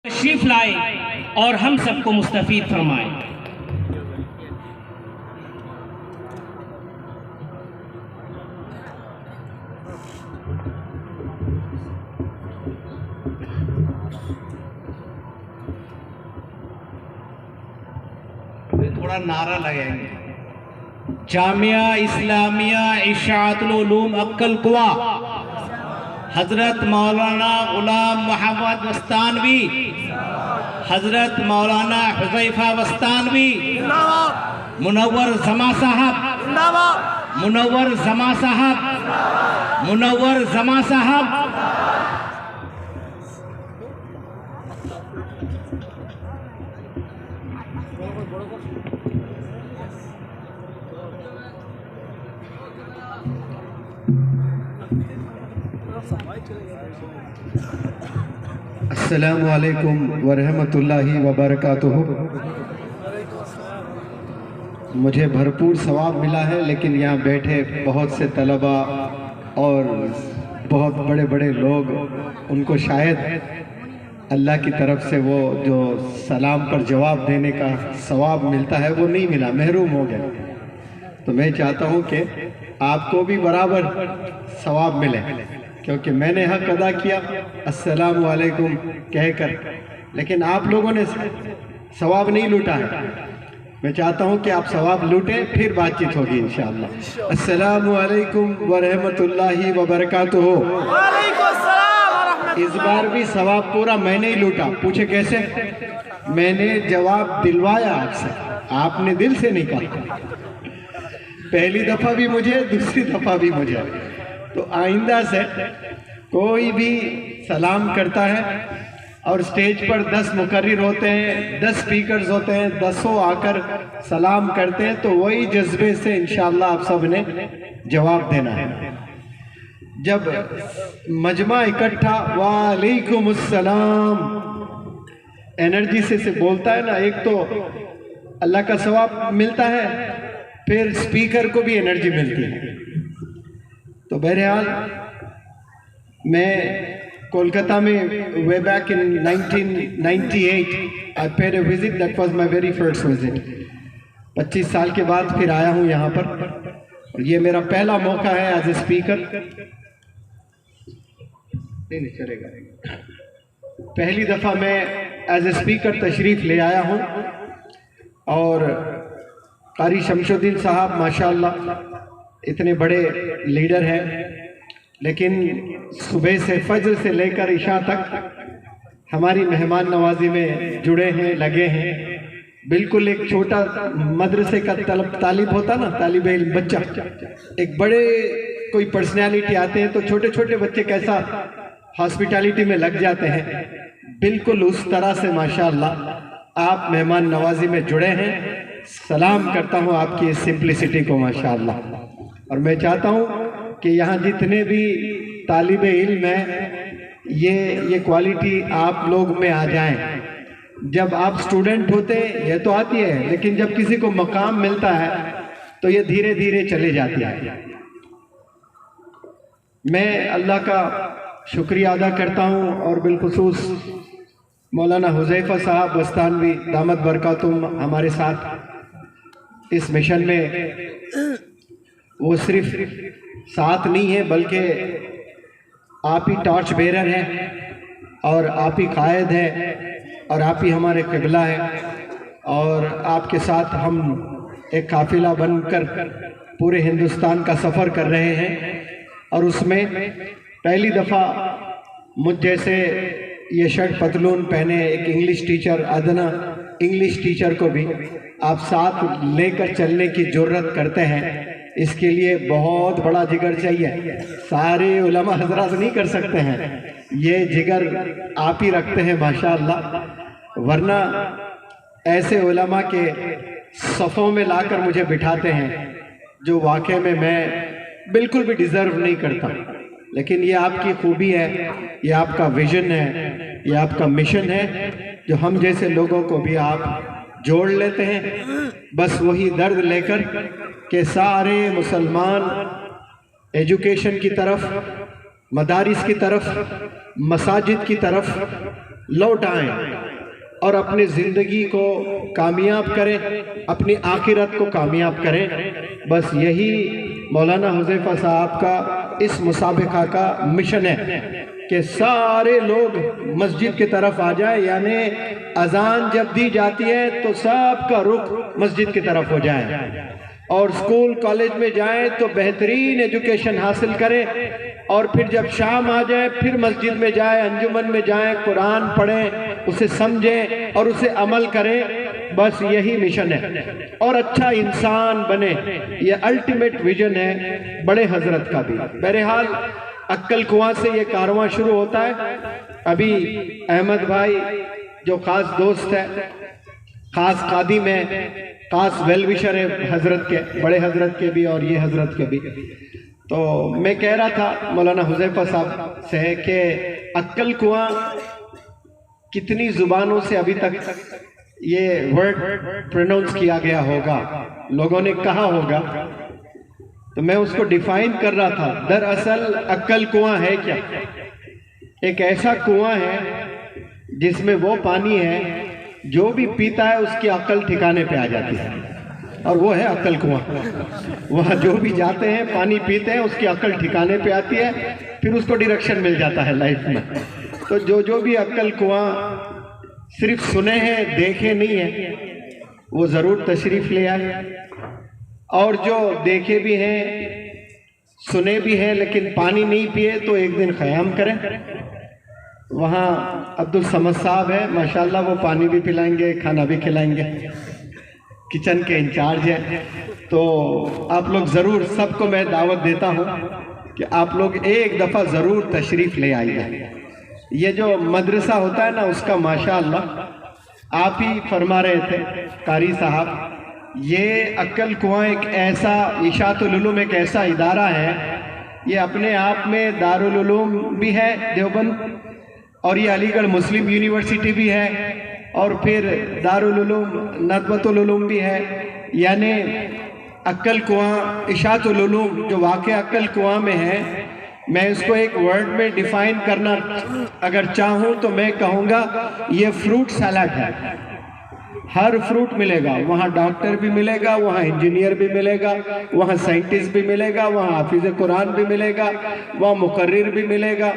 तशरीफ लाए और हम सबको मुस्तफीद फरमाए। थोड़ा नारा लगेंगे। जामिया इस्लामिया इशाअतुल उलूम अक्कल कुआ हजरत मौलाना गुलाम मोहम्मद वस्तानवी, हजरत मौलाना हुज़ैफा वस्तानवी, मुनव्वर जमा साहब, मुनव्वर जमा साहब, मुनव्वर जमा साहब। अस्सलामु अलैकुम वरहमतुल्लाहि वबरकातुहू। मुझे भरपूर सवाब मिला है, लेकिन यहाँ बैठे बहुत से तलबा और बहुत बड़े बड़े लोग, उनको शायद अल्लाह की तरफ से वो जो सलाम पर जवाब देने का सवाब मिलता है वो नहीं मिला, महरूम हो गए। तो मैं चाहता हूँ कि आपको भी बराबर सवाब मिले, क्योंकि मैंने हक अदा किया अस्सलामु अलैकुम कहकर, लेकिन आप लोगों ने सवाब नहीं लूटा है। मैं चाहता हूं कि आप सवाब लूटें, फिर बातचीत होगी इंशाअल्लाह। अस्सलामु अलैकुम वरहमतुल्लाहि वबरकातुहू। इस बार भी सवाब पूरा मैंने ही लूटा। पूछे कैसे? मैंने जवाब दिलवाया आपसे, आपने दिल से नहीं कहा। पहली दफा भी मुझे, दूसरी दफा भी मुझे। तो आइंदा से कोई भी सलाम करता है और स्टेज पर 10 मुकर्रिर होते हैं, 10 स्पीकर्स होते हैं, 10 आकर सलाम करते हैं, तो वही जज्बे से इंशाअल्लाह आप सब ने जवाब देना है। जब मजमा इकट्ठा वालेकुम अस्सलाम एनर्जी से बोलता है ना, एक तो अल्लाह का सवाब मिलता है, फिर स्पीकर को भी एनर्जी मिलती है। तो बहरहाल मैं कोलकाता में way back in 1998 I paid a visit, that was my very first visit. 25 साल के बाद फिर आया हूँ यहाँ पर, और ये मेरा पहला मौका है एज ए स्पीकर। नहीं चलेगा, पहली दफ़ा मैं एज ए स्पीकर तशरीफ़ ले आया हूँ। और कारी शमशुद्दीन साहब माशाअल्लाह इतने बड़े लीडर हैं, लेकिन सुबह से फजर से लेकर इशा तक हमारी मेहमान नवाजी में जुड़े हैं, लगे हैं। बिल्कुल एक छोटा मदरसे का तालिब होता ना, तालिब इल्म बच्चा, एक बड़े कोई पर्सनैलिटी आते हैं तो छोटे छोटे बच्चे कैसा हॉस्पिटैलिटी में लग जाते हैं, बिल्कुल उस तरह से माशाअल्लाह आप मेहमान नवाजी में जुड़े हैं। सलाम करता हूँ आपकी इस सिंप्लिसिटी को माशाअल्लाह। और मैं चाहता हूँ कि यहाँ जितने भी तालिबे इल्म हैं, ये क्वालिटी आप लोग में आ जाए। जब आप स्टूडेंट होते हैं ये तो आती है, लेकिन जब किसी को मकाम मिलता है तो ये धीरे धीरे चले जाती है। मैं अल्लाह का शुक्रिया अदा करता हूँ, और बिलखुसूस मौलाना हुज़ैफा साहब वस्तानवी दामत बरकातुम हमारे साथ इस मिशन में, वो सिर्फ साथ नहीं है बल्कि आप ही टॉर्च बेरर हैं, और आप ही कायद हैं, और आप ही हमारे क़िबला हैं। और आपके साथ हम एक काफ़िला बनकर पूरे हिंदुस्तान का सफ़र कर रहे हैं। और उसमें पहली दफ़ा मुझ जैसे ये शर्ट पतलून पहने एक इंग्लिश टीचर, अदना इंग्लिश टीचर को भी आप साथ लेकर चलने की जुर्रत करते हैं। इसके लिए बहुत बड़ा जिगर चाहिए, सारे उलमा हजरात नहीं कर सकते हैं, ये जिगर आप ही रखते हैं माशाअल्लाह। वरना ऐसे उलमा के सफ़ों में लाकर मुझे बिठाते हैं जो वाकई में मैं बिल्कुल भी डिज़र्व नहीं करता। लेकिन ये आपकी खूबी है, ये आपका विजन है, ये आपका मिशन है, जो हम जैसे लोगों को भी आप जोड़ लेते हैं। बस वही दर्द लेकर के सारे मुसलमान एजुकेशन की तरफ, मदारिस की तरफ, मसाजिद की तरफ लौट आएं और अपनी ज़िंदगी को कामयाब करें, अपनी आखिरत को कामयाब करें। बस यही मौलाना हुज़ैफ़ा साहब का इस मुसाबिका का मिशन है कि सारे लोग मस्जिद की तरफ आ जाए, यानी अजान जब दी जाती है तो सबका रुख मस्जिद की तरफ हो जाए, और स्कूल कॉलेज में जाएं तो बेहतरीन एजुकेशन हासिल करें, और फिर जब शाम आ जाए फिर मस्जिद में जाए, अंजुमन में जाएं, कुरान पढ़ें, उसे समझें और उसे अमल करें। बस यही मिशन है और अच्छा इंसान बने, ये अल्टीमेट विजन है बड़े हजरत का भी। बहरहाल अक्कल कुआं से ये कारवां शुरू होता है। अभी अहमद भाई जो खास दोस्त है, खास खादिम है, खास वेल विशर है हजरत के, बड़े हजरत के भी और ये हजरत के भी, तो मैं कह रहा था मौलाना हुज़ैफ़ा साहब से कि अक्कल कुआं कितनी जुबानों से अभी तक ये वर्ड प्रोनाउंस किया गया होगा, लोगों ने कहा होगा, तो मैं उसको डिफाइन कर रहा था। दरअसल अक्कल कुआं है क्या? एक ऐसा कुआं है जिसमें वो पानी है जो भी पीता है उसकी अक्ल ठिकाने पे आ जाती है, और वो है अक्कल कुआं। वहाँ जो भी जाते हैं पानी पीते हैं उसकी अक्ल ठिकाने पे आती है, फिर उसको डायरेक्शन मिल जाता है लाइफ में। तो जो भी अक्कल कुआं सिर्फ सुने हैं देखे नहीं है, वो ज़रूर तशरीफ़ ले आए, और जो देखे भी हैं सुने भी हैं लेकिन पानी नहीं पिए तो एक दिन ख़याम करें। वहाँ अब्दुल समद साहब है माशाल्लाह, वो पानी भी पिलाएंगे, खाना भी खिलाएंगे, किचन के इंचार्ज हैं। तो आप लोग ज़रूर, सबको मैं दावत देता हूँ कि आप लोग एक दफ़ा ज़रूर तशरीफ़ ले आइए। ये जो मदरसा होता है ना उसका माशाल्लाह आप ही फरमा रहे थे कारी साहब, ये अक्कल कुआं एक ऐसा, इशातुल उलूम एक ऐसा इदारा है, ये अपने आप में दारुल उलूम भी है देवबंद, और ये अलीगढ़ मुस्लिम यूनिवर्सिटी भी है, और फिर दारुल उलूम नदवतुल उलूम भी है। यानी अक्कल कुआं, इशातुल उलूम जो वाक़ अक्कल कुआं में है, मैं इसको एक वर्ड में डिफाइन करना अगर चाहूँ तो मैं कहूँगा ये फ्रूट सलाड है। हर फ्रूट मिलेगा वहाँ, डॉक्टर भी मिलेगा वहाँ, इंजीनियर भी मिलेगा वहाँ, साइंटिस्ट भी मिलेगा वहाँ, हाफिज़ कुरान भी मिलेगा वहाँ, मुकर्रिर भी मिलेगा,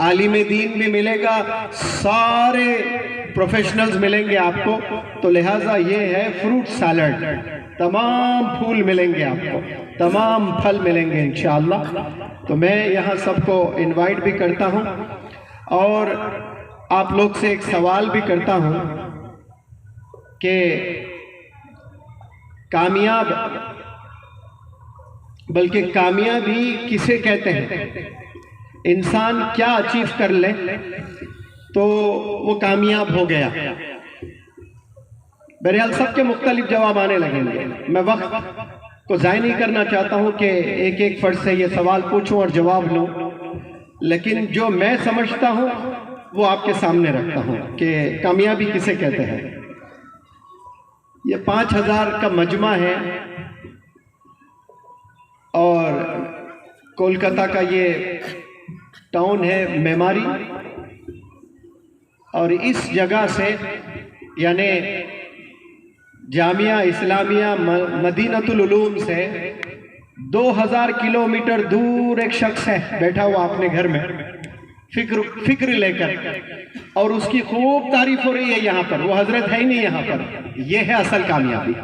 आलिम दीन भी मिलेगा, सारे प्रोफेशनल्स मिलेंगे आपको। तो लिहाजा ये है फ्रूट सैलड, तमाम फूल मिलेंगे आपको, तमाम फल मिलेंगे इंशाअल्लाह। तो मैं यहाँ सबको इनवाइट भी करता हूँ और आप लोग से एक सवाल भी करता हूँ कि कामयाब, बल्कि कामयाबी किसे कहते हैं? इंसान क्या अचीव कर ले तो वो कामयाब हो गया? बहरहाल सबके मुख्तलिफ जवाब आने लगेंगे। मैं वक्त को ज़ाय नहीं करना चाहता हूँ कि एक एक फर्द से ये सवाल पूछूं और जवाब लूँ, लेकिन जो मैं समझता हूँ वो आपके सामने रखता हूँ कि कामयाबी किसे कहते हैं। ये 5000 का मजमा है और कोलकाता का ये टाउन है मेमारी, और इस जगह से यानी जामिया इस्लामिया मदीनतुल उलूम से 2000 किलोमीटर दूर एक शख्स है बैठा हुआ अपने घर में फिक्र लेकर, और उसकी खूब तारीफ हो रही है यहाँ पर। वो हजरत है ही नहीं यहाँ पर। ये है असल कामयाबी।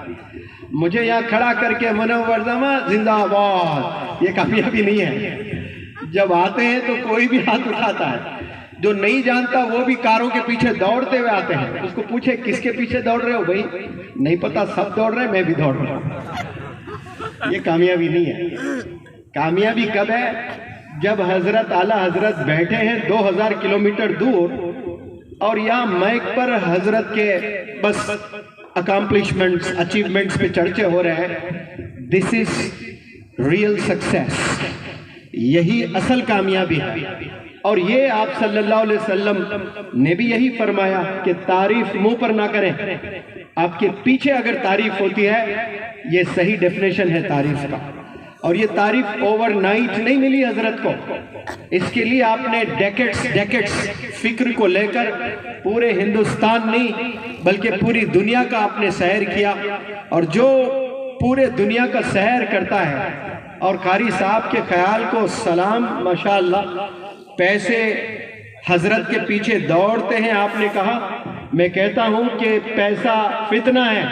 मुझे यहाँ खड़ा करके मनोवर जमा जिंदाबाद, ये कामयाबी नहीं है। जब आते हैं तो कोई भी हाथ उठाता है, जो नहीं जानता वो भी कारों के पीछे दौड़ते हुए आते हैं। उसको पूछे किसके पीछे दौड़ रहे हो? भाई नहीं पता, सब दौड़ रहे हैं, मैं भी दौड़ रहा हूँ। ये कामयाबी नहीं है। कामयाबी कब है? जब हजरत आला हजरत बैठे हैं 2000 किलोमीटर दूर और यहाँ माइक पर हजरत के बस अकम्पलिशमेंट्स, अचीवमेंट्स पे चर्चे हो रहे हैं। दिस इज रियल सक्सेस, यही असल कामयाबी है। और ये आप सल्लल्लाहु अलैहि वसल्लम ने भी यही फरमाया कि तारीफ मुंह पर ना करें, आपके पीछे अगर तारीफ होती है, ये सही डेफिनेशन है तारीफ का। और ये तारीफ ओवरनाइट नहीं मिली हजरत को, इसके लिए आपने डेकेड्स फिक्र को लेकर पूरे हिंदुस्तान नहीं बल्कि पूरी दुनिया का आपने सैर किया। और जो पूरे दुनिया का सैर करता है और कारी साहब के ख्याल को सलाम, माशाअल्लाह, पैसे हजरत के पीछे दौड़ते हैं। आपने कहा, मैं कहता हूं कि पैसा फितना है,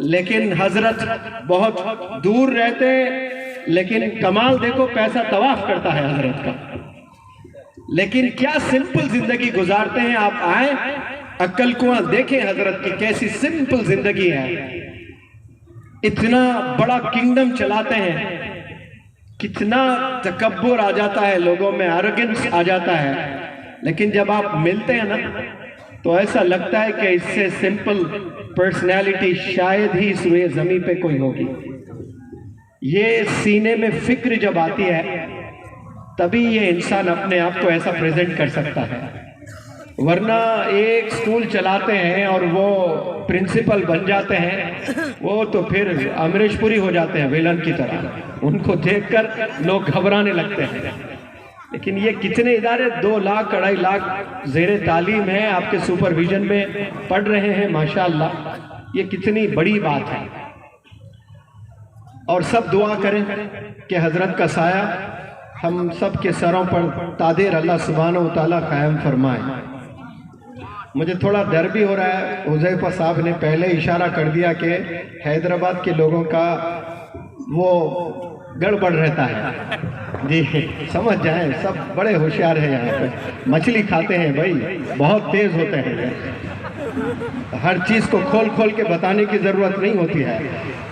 लेकिन हजरत बहुत दूर रहते हैं, लेकिन कमाल देखो पैसा तवाफ करता है हजरत का। लेकिन क्या सिंपल जिंदगी गुजारते हैं। आप आए अक्कल कुआं देखें हजरत की कैसी सिंपल जिंदगी है। इतना बड़ा किंगडम चलाते हैं, कितना तकब्बुर आ जाता है लोगों में, एरोगेंस आ जाता है, लेकिन जब आप मिलते हैं ना तो ऐसा लगता है कि इससे सिंपल पर्सनैलिटी शायद ही इस वे ज़मीन पे कोई होगी। ये सीने में फिक्र जब आती है तभी ये इंसान अपने आप को ऐसा प्रेजेंट कर सकता है। वरना एक स्कूल चलाते हैं और वो प्रिंसिपल बन जाते हैं, वो तो फिर अमरीशपुरी हो जाते हैं विलन की तरह। उनको देखकर लोग घबराने लगते हैं। लेकिन ये कितने इदारे 2 लाख 2.5 लाख ज़ेरे तालीम है, आपके सुपरविजन में पढ़ रहे हैं, माशाअल्लाह। ये कितनी बड़ी बात है। और सब दुआ करें कि हजरत का साया हम सब के सरों पर तादेर अल्लाह सुब्हानहू व तआला कायम फरमाए। मुझे थोड़ा डर भी हो रहा है, हुज़ैफा साहब ने पहले इशारा कर दिया कि हैदराबाद के लोगों का वो गड़बड़ रहता है। जी समझ जाएं, सब बड़े होशियार हैं यहाँ पे, मछली खाते हैं भाई, बहुत तेज होते हैं। हर चीज़ को खोल खोल के बताने की ज़रूरत नहीं होती है।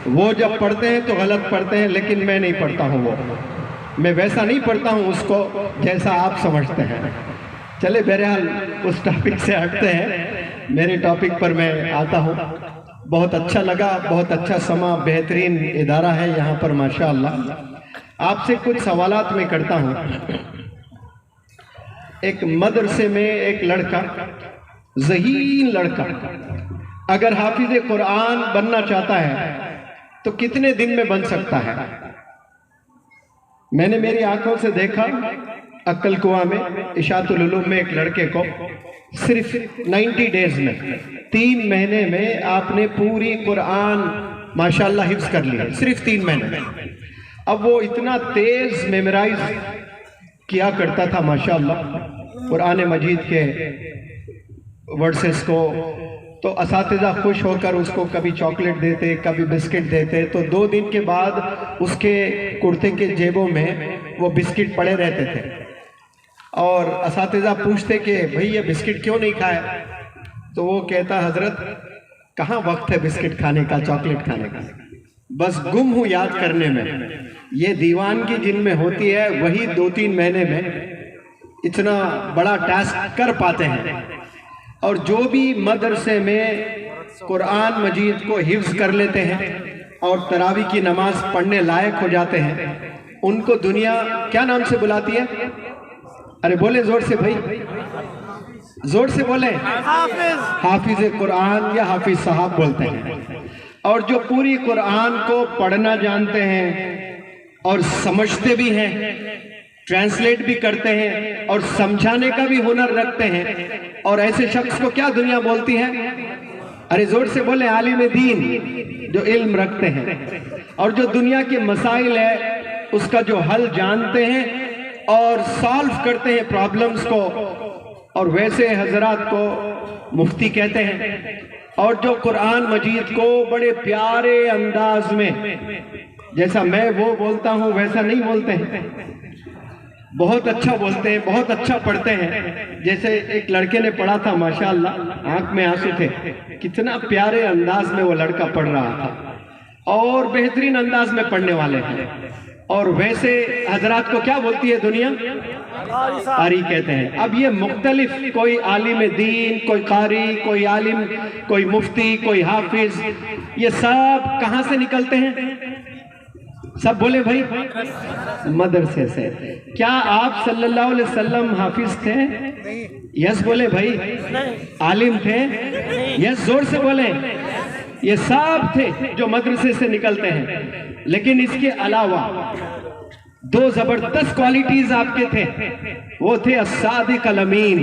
वो जब पढ़ते हैं तो गलत पढ़ते हैं, लेकिन मैं नहीं पढ़ता हूँ, वो मैं वैसा नहीं पढ़ता हूँ उसको जैसा आप समझते हैं। चले बहरहाल उस टॉपिक से हटते हैं, मेरे टॉपिक पर मैं आता हूँ। बहुत अच्छा लगा, बहुत अच्छा समा, बेहतरीन इदारा है यहाँ पर माशाअल्लाह। आपसे कुछ सवालात मैं करता हूँ। एक मदरसे में एक लड़का, ज़हीन लड़का, अगर हाफिज़ कुरान बनना चाहता है तो कितने दिन में बन सकता है? मैंने मेरी आंखों से देखा अक्कल कुआं में, इशातुल उलूम में, एक लड़के को सिर्फ 90 डेज में, 3 महीने में आपने पूरी कुरान माशाअल्लाह हिफ्ज कर लिया, सिर्फ 3 महीने में। अब वो इतना तेज मेमोराइज किया करता था माशाअल्लाह कुरान मजीद के वर्सेस को, तो असातिज़ा खुश होकर उसको कभी चॉकलेट देते, कभी बिस्किट देते। तो 2 दिन के बाद उसके कुर्ते के जेबों में वो बिस्किट पड़े रहते थे और असातिज़ा पूछते कि भाई ये बिस्किट क्यों नहीं खाए? तो वो कहता, हजरत कहाँ वक्त है बिस्किट खाने का, चॉकलेट खाने का, बस गुम हूँ याद करने में। ये दीवानगी जिनमें होती है वही 2-3 महीने में इतना बड़ा टास्क कर पाते हैं। और जो भी मदरसे में कुरान मजीद को हिफ्ज कर लेते हैं और तरावी की नमाज पढ़ने लायक हो जाते हैं, उनको दुनिया क्या नाम से बुलाती है? अरे बोले जोर से भाई, जोर से बोले। हाफिज कुरान या हाफिज साहब बोलते हैं। और जो पूरी कुरान को पढ़ना जानते हैं और समझते भी हैं, ट्रांसलेट भी करते हैं और समझाने का भी हुनर रखते हैं, और ऐसे शख्स को क्या दुनिया बोलती है? अरे जोर से बोले, आलिम दीन, जो इल्म रखते हैं और जो दुनिया के मसाइल है उसका जो हल जानते हैं और सॉल्व करते हैं प्रॉब्लम्स को, और वैसे हजरात को मुफ्ती कहते हैं। और जो कुरान मजीद को बड़े प्यारे अंदाज में, जैसा मैं वो बोलता हूँ वैसा नहीं बोलते हैं, बहुत अच्छा बोलते हैं, बहुत अच्छा पढ़ते हैं। जैसे एक लड़के ने पढ़ा था माशाअल्लाह, आंख में आंसू थे, कितना प्यारे अंदाज में वो लड़का पढ़ रहा था और बेहतरीन अंदाज में पढ़ने वाले हैं। और वैसे हजरात को क्या बोलती है दुनिया? कारी कहते हैं। अब ये मुख्तलिफ, कोई आलिम दीन, कोई कारी, कोई आलिम, कोई मुफ्ती, कोई हाफिज, ये सब कहाँ से निकलते हैं? सब बोले भाई, मदरसे से। क्या आप सल्लल्लाहु अलैहि वसल्लम हाफिज थे? यस बोले भाई। आलिम थे? यस जोर से बोले। ये सब थे जो मदरसे से निकलते हैं। लेकिन इसके अलावा दो जबरदस्त क्वालिटीज आपके थे, वो थे अस्सादिक अल अमीन।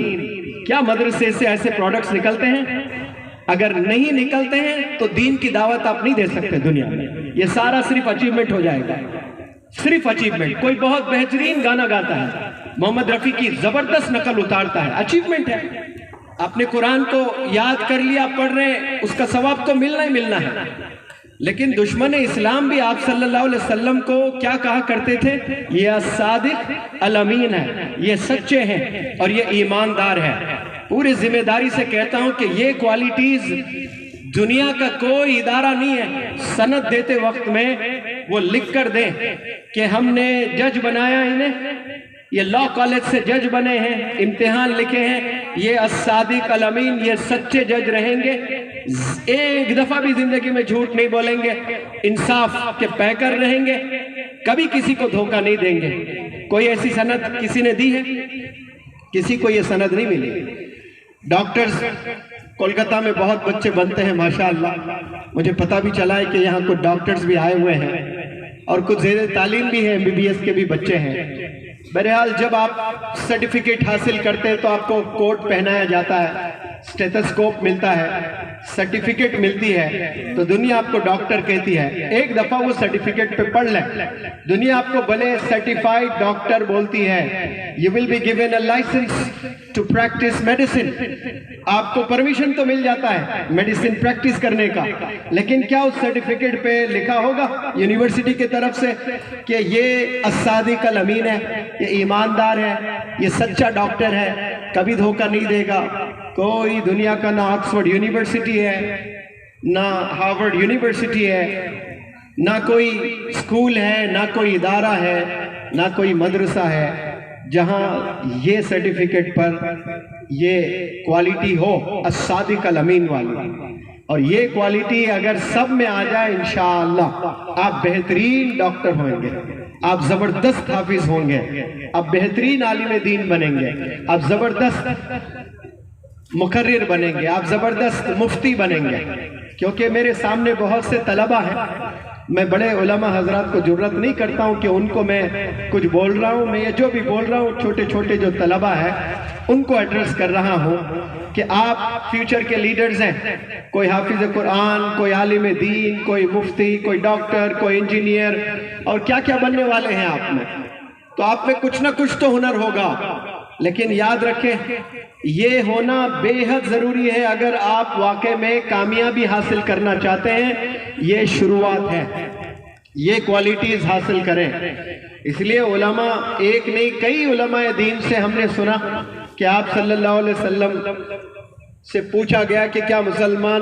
क्या मदरसे से ऐसे प्रोडक्ट्स निकलते हैं? अगर नहीं निकलते हैं तो दीन की दावत आप नहीं दे सकते दुनिया में। ये सारा सिर्फ अचीवमेंट हो जाएगा, सिर्फ अचीवमेंट। कोई बहुत बेहतरीन गाना गाता है, मोहम्मद रफी की जबरदस्त नकल उतारता है, अचीवमेंट है। आपने कुरान को याद कर लिया, पढ़ रहे हैं, उसका सवाब तो मिलना ही मिलना है। लेकिन दुश्मन इस्लाम भी आप सल्लल्लाहु अलैहि वसल्लम को क्या कहा करते थे? ये सादिक अल अमीन है, ये सच्चे हैं और ये ईमानदार है। पूरी जिम्मेदारी से कहता हूं कि ये क्वालिटीज दुनिया का कोई इदारा नहीं है सनद देते वक्त में वो लिख कर दे कि हमने जज बनाया इन्हें, ये लॉ कॉलेज से जज बने हैं, इम्तिहान लिखे हैं, ये अस्सादिक अल अमीन, ये सच्चे जज रहेंगे, एक दफा भी जिंदगी में झूठ नहीं बोलेंगे, इंसाफ के पैकर रहेंगे, कभी किसी को धोखा नहीं देंगे। कोई ऐसी सनद किसी ने दी है? किसी को ये सनद नहीं मिली। डॉक्टर्स कोलकाता में बहुत बच्चे बनते हैं माशाअल्लाह। मुझे पता भी चला है कि यहाँ कुछ डॉक्टर्स भी आए हुए हैं और कुछ ज़ेर तालीम भी है, MBBS के भी बच्चे हैं। बहरहाल जब आप सर्टिफिकेट हासिल करते हैं तो आपको कोट पहनाया जाता है, स्टेथोस्कोप मिलता है, सर्टिफिकेट मिलती है, तो दुनिया आपको डॉक्टर कहती है। एक दफा वो सर्टिफिकेट पे पढ़ ले, दुनिया आपको भले सर्टिफाइड डॉक्टर बोलती है, you will be given a licence to practise medicine. आपको परमिशन तो मिल जाता है मेडिसिन प्रैक्टिस करने का, लेकिन क्या उस सर्टिफिकेट पे लिखा होगा यूनिवर्सिटी की तरफ से कि ये अस्सादिक अल अमीन है, ये ईमानदार है, ये सच्चा डॉक्टर है, कभी धोखा नहीं देगा? कोई दुनिया का ना ऑक्सफोर्ड यूनिवर्सिटी है, ना हार्वर्ड यूनिवर्सिटी है, ना कोई स्कूल है, ना कोई इदारा है, ना कोई मदरसा है जहां ये सर्टिफिकेट पर ये क्वालिटी हो अस्सादिक अल अमीन वाली। और ये क्वालिटी अगर सब में आ जाए इंशाअल्लाह आप बेहतरीन डॉक्टर होंगे, आप जबरदस्त हाफिज होंगे, आप बेहतरीन आलिम दीन बनेंगे, आप जबरदस्त मुकर्रिर बनेंगे, आप जबरदस्त मुफ्ती बनेंगे। क्योंकि मेरे सामने बहुत से तलबा हैं, मैं बड़े उलमा हजरात को जरूरत नहीं करता हूं कि उनको मैं कुछ बोल रहा हूं, मैं ये जो भी बोल रहा हूं छोटे छोटे जो तलबा है उनको एड्रेस कर रहा हूं कि आप फ्यूचर के लीडर्स हैं। कोई हाफिज कुरान, कोई आलिम दीन, कोई मुफ्ती, कोई डॉक्टर, कोई इंजीनियर, और क्या क्या बनने वाले हैं आप में। तो आप में कुछ ना कुछ तो हुनर होगा, लेकिन याद रखें ये होना बेहद जरूरी है अगर आप वाकई में कामयाबी हासिल करना चाहते हैं। ये शुरुआत है, ये क्वालिटीज हासिल करें। इसलिए उलमा एक नहीं कई उलमाए दीन से हमने सुना कि आप सल्लल्लाहु अलैहि वसल्लम से पूछा गया कि क्या मुसलमान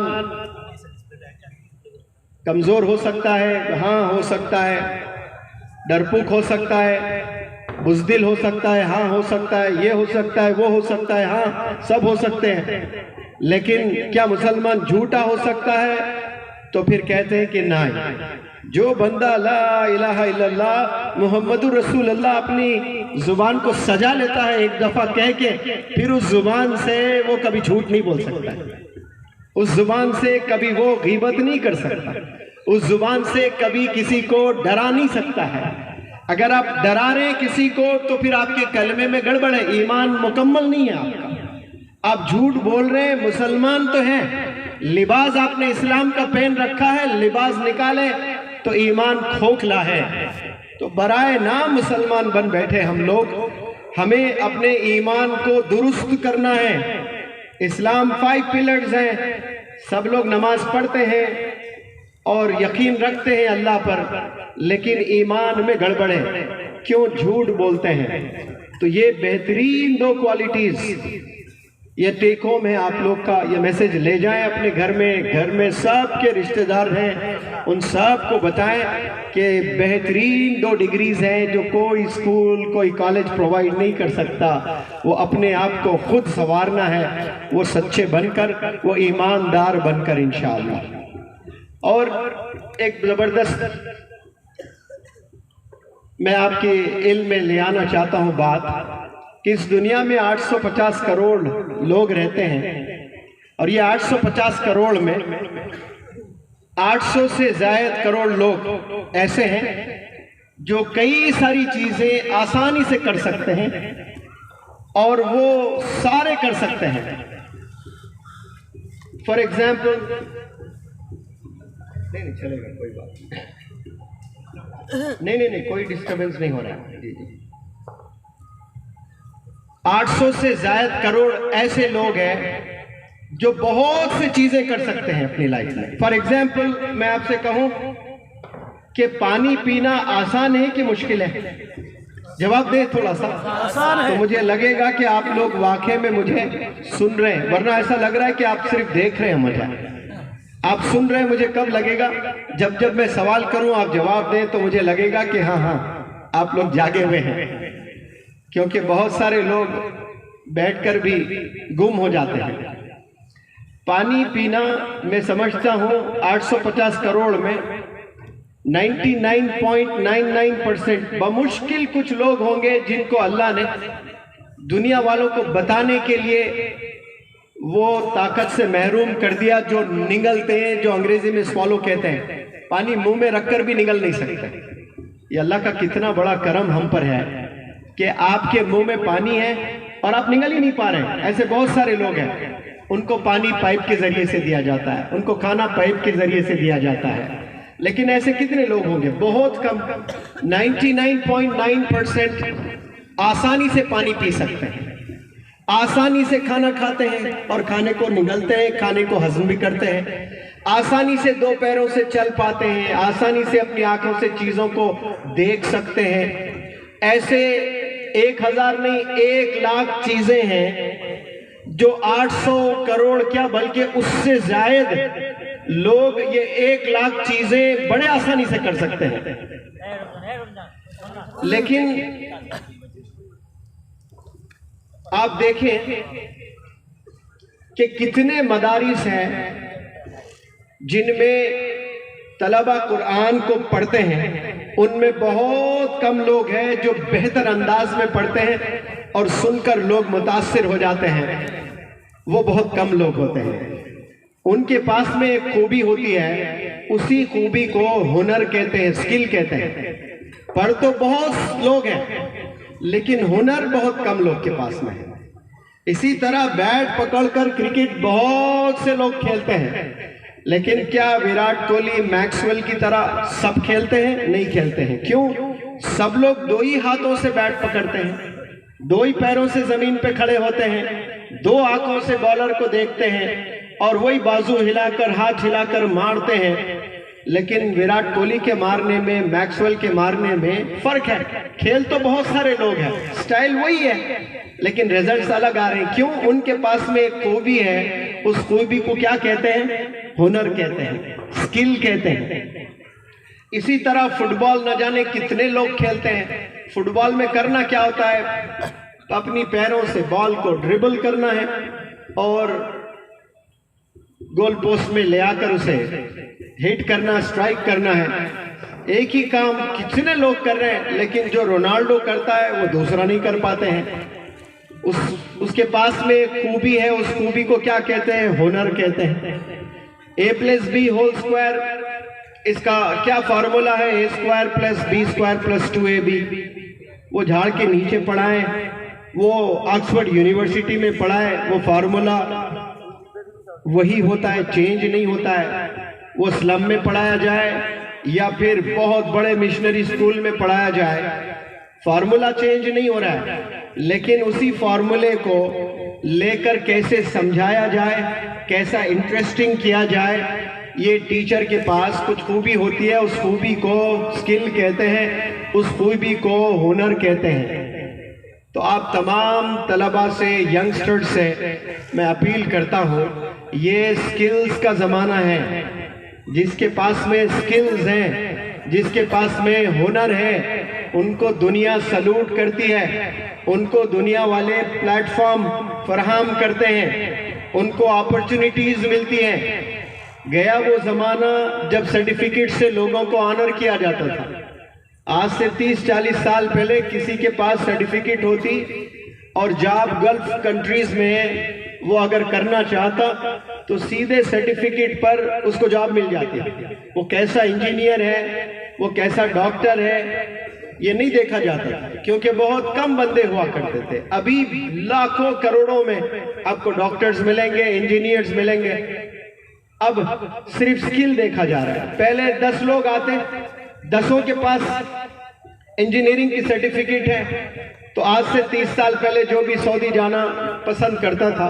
कमजोर हो सकता है? हाँ हो सकता है। डरपोक हो सकता है, बुज़दिल हो सकता है, हाँ हो सकता है, ये हो सकता है, वो हो सकता है, हाँ सब हो सकते हैं। लेकिन क्या मुसलमान झूठा हो सकता है? तो फिर कहते हैं कि नहीं, जो बंदा ला इलाहा इल्लल्लाह मुहम्मदुर रसूलुल्लाह अपनी जुबान को सजा लेता है एक दफा कह के, फिर उस जुबान से वो कभी झूठ नहीं बोल सकता, उस जुबान से कभी वो गीबत नहीं कर सकता, उस जुबान से कभी किसी को डरा नहीं सकता है। अगर आप डरा रहे हैं किसी को तो फिर आपके कलमे में गड़बड़ है, ईमान मुकम्मल नहीं है आपका। आप झूठ बोल रहे हैं, मुसलमान तो हैं, लिबास आपने इस्लाम का पहन रखा है, लिबास निकाले तो ईमान खोखला है। तो बराए नाम मुसलमान बन बैठे हम लोग, हमें अपने ईमान को दुरुस्त करना है। इस्लाम 5 पिलर्स हैं, सब लोग नमाज पढ़ते हैं और यकीन रखते हैं अल्लाह पर, लेकिन ईमान में गड़बड़ है, क्यों झूठ बोलते हैं। तो ये बेहतरीन 2 क्वालिटीज, ये टेक होम है आप लोग का, ये मैसेज ले जाएं अपने घर में सब के रिश्तेदार हैं उन सब को बताएं कि बेहतरीन 2 डिग्रीज हैं जो कोई स्कूल कोई कॉलेज प्रोवाइड नहीं कर सकता। वो अपने आप को खुद संवारना है, वो सच्चे बनकर, वो ईमानदार बनकर इंशाअल्लाह। और एक जबरदस्त मैं आपके इल्म में ले आना चाहता हूं बात कि इस दुनिया में 850 करोड़ लोग रहते हैं और ये 850 करोड़ में 800 से ज्यादा करोड़ लोग ऐसे हैं जो कई सारी चीजें आसानी से कर सकते हैं और वो सारे कर सकते हैं। फॉर एग्जाम्पल, नहीं चलेगा, कोई बात नहीं, कोई डिस्टरबेंस नहीं हो रहा है। जी 800 से ज्यादा करोड़ ऐसे लोग हैं जो बहुत सी चीजें कर सकते हैं अपनी लाइफ में। फॉर एग्जाम्पल, मैं आपसे कहूं कि पानी पीना आसान है कि मुश्किल है? जवाब दे थोड़ा सा, आसान है। तो मुझे लगेगा कि आप लोग वाकई में मुझे सुन रहे हैं, वरना ऐसा लग रहा है कि आप सिर्फ देख रहे हैं मुझे। आप सुन रहे हैं, मुझे कब लगेगा? जब मैं सवाल करूं आप जवाब दें तो मुझे लगेगा कि हाँ आप लोग जागे हुए हैं, क्योंकि बहुत सारे लोग बैठकर भी गुम हो जाते हैं। पानी पीना मैं समझता हूं 850 करोड़ में 99.99% बमुश्किल कुछ लोग होंगे जिनको अल्लाह ने दुनिया वालों को बताने के लिए वो ताकत से महरूम कर दिया, जो निगलते हैं, जो अंग्रेजी में स्वॉलो कहते हैं, पानी मुंह में रखकर भी निगल नहीं सकते। ये अल्लाह का कितना बड़ा करम हम पर है कि आपके मुंह में पानी है और आप निगल ही नहीं पा रहे हैं। ऐसे बहुत सारे लोग हैं, उनको पानी पाइप के जरिए से दिया जाता है, उनको खाना पाइप के जरिए से दिया जाता है, लेकिन ऐसे कितने लोग होंगे? बहुत कम। 99.9% आसानी से पानी पी सकते हैं, आसानी से खाना खाते हैं और खाने को निगलते हैं, खाने को हजम भी करते हैं, आसानी से दो पैरों से चल पाते हैं, आसानी से अपनी आंखों से चीजों को देख सकते हैं। ऐसे 1000 नहीं 1 लाख चीजें हैं जो 800 करोड़ क्या बल्कि उससे ज्यादा लोग ये 1 लाख चीजें बड़े आसानी से कर सकते हैं। लेकिन आप देखें कि कितने मदारिस हैं जिनमें तलबा कुरान को पढ़ते हैं, उनमें बहुत कम लोग हैं जो बेहतर अंदाज में पढ़ते हैं और सुनकर लोग मुतासिर हो जाते हैं। वो बहुत कम लोग होते हैं। उनके पास में एक खूबी होती है, उसी खूबी को हुनर कहते हैं, स्किल कहते हैं। पढ़ तो बहुत लोग हैं लेकिन हुनर बहुत कम लोग के पास में है। इसी तरह बैट पकड़कर क्रिकेट बहुत से लोग खेलते हैं, लेकिन क्या विराट कोहली, मैक्सवेल की तरह सब खेलते हैं? नहीं खेलते हैं। क्यों? सब लोग 2 ही हाथों से बैट पकड़ते हैं, 2 ही पैरों से जमीन पे खड़े होते हैं, 2 आंखों से बॉलर को देखते हैं और वही बाजू हिलाकर, हाथ हिलाकर मारते हैं। लेकिन विराट कोहली के मारने में, मैक्सवेल के मारने में फर्क है। खेल तो बहुत सारे लोग हैं, स्टाइल वही है, लेकिन रिजल्ट्स अलग आ रहे हैं। क्यों? उनके पास में एक खूबी है, उस खूबी को क्या कहते हैं? हुनर कहते हैं, स्किल कहते हैं। इसी तरह फुटबॉल न जाने कितने लोग खेलते हैं। फुटबॉल में करना क्या होता है? अपनी पैरों से बॉल को ड्रिबल करना है और गोल पोस्ट में ले आकर उसे हिट करना, स्ट्राइक करना है। एक ही काम कितने लोग कर रहे हैं, लेकिन जो रोनाल्डो करता है वो दूसरा नहीं कर पाते हैं। उसके पास में एक खूबी है, उस खूबी को क्या कहते हैं? हुनर कहते हैं। a+b², इसका क्या फार्मूला है? a² + b² + 2ab। वो झाड़ के नीचे पढ़ा है, वो ऑक्सफोर्ड यूनिवर्सिटी में पढ़ा है, वो फार्मूला वही होता है, चेंज नहीं होता है। वो स्लम में पढ़ाया जाए या फिर बहुत बड़े मिशनरी स्कूल में पढ़ाया जाए, फार्मूला चेंज नहीं हो रहा है। लेकिन उसी फार्मूले को लेकर कैसे समझाया जाए, कैसा इंटरेस्टिंग किया जाए, ये टीचर के पास कुछ खूबी होती है। उस खूबी को स्किल कहते हैं, उस खूबी को हुनर कहते हैं। तो आप तमाम तलबा से, यंगस्टर्स से मैं अपील करता हूँ, ये स्किल्स का ज़माना है। जिसके पास में स्किल्स हैं, जिसके पास में हुनर है, उनको दुनिया सलूट करती है, उनको दुनिया वाले प्लेटफॉर्म फराहम करते हैं, उनको अपॉर्चुनिटीज मिलती हैं। गया वो ज़माना जब सर्टिफिकेट से लोगों को ऑनर किया जाता था। आज से 30-40 साल पहले किसी के पास सर्टिफिकेट होती और जॉब गल्फ कंट्रीज में वो अगर करना चाहता तो सीधे सर्टिफिकेट पर उसको जॉब मिल जाती है। वो कैसा इंजीनियर है, वो कैसा डॉक्टर है, ये नहीं देखा जाता था, क्योंकि बहुत कम बंदे हुआ करते थे। अभी लाखों करोड़ों में आपको डॉक्टर्स मिलेंगे, इंजीनियर्स मिलेंगे। अब सिर्फ स्किल देखा जा रहा है। पहले 10 लोग आते, 10 के पास इंजीनियरिंग की सर्टिफिकेट है, तो आज से 30 साल पहले जो भी सऊदी जाना पसंद करता था,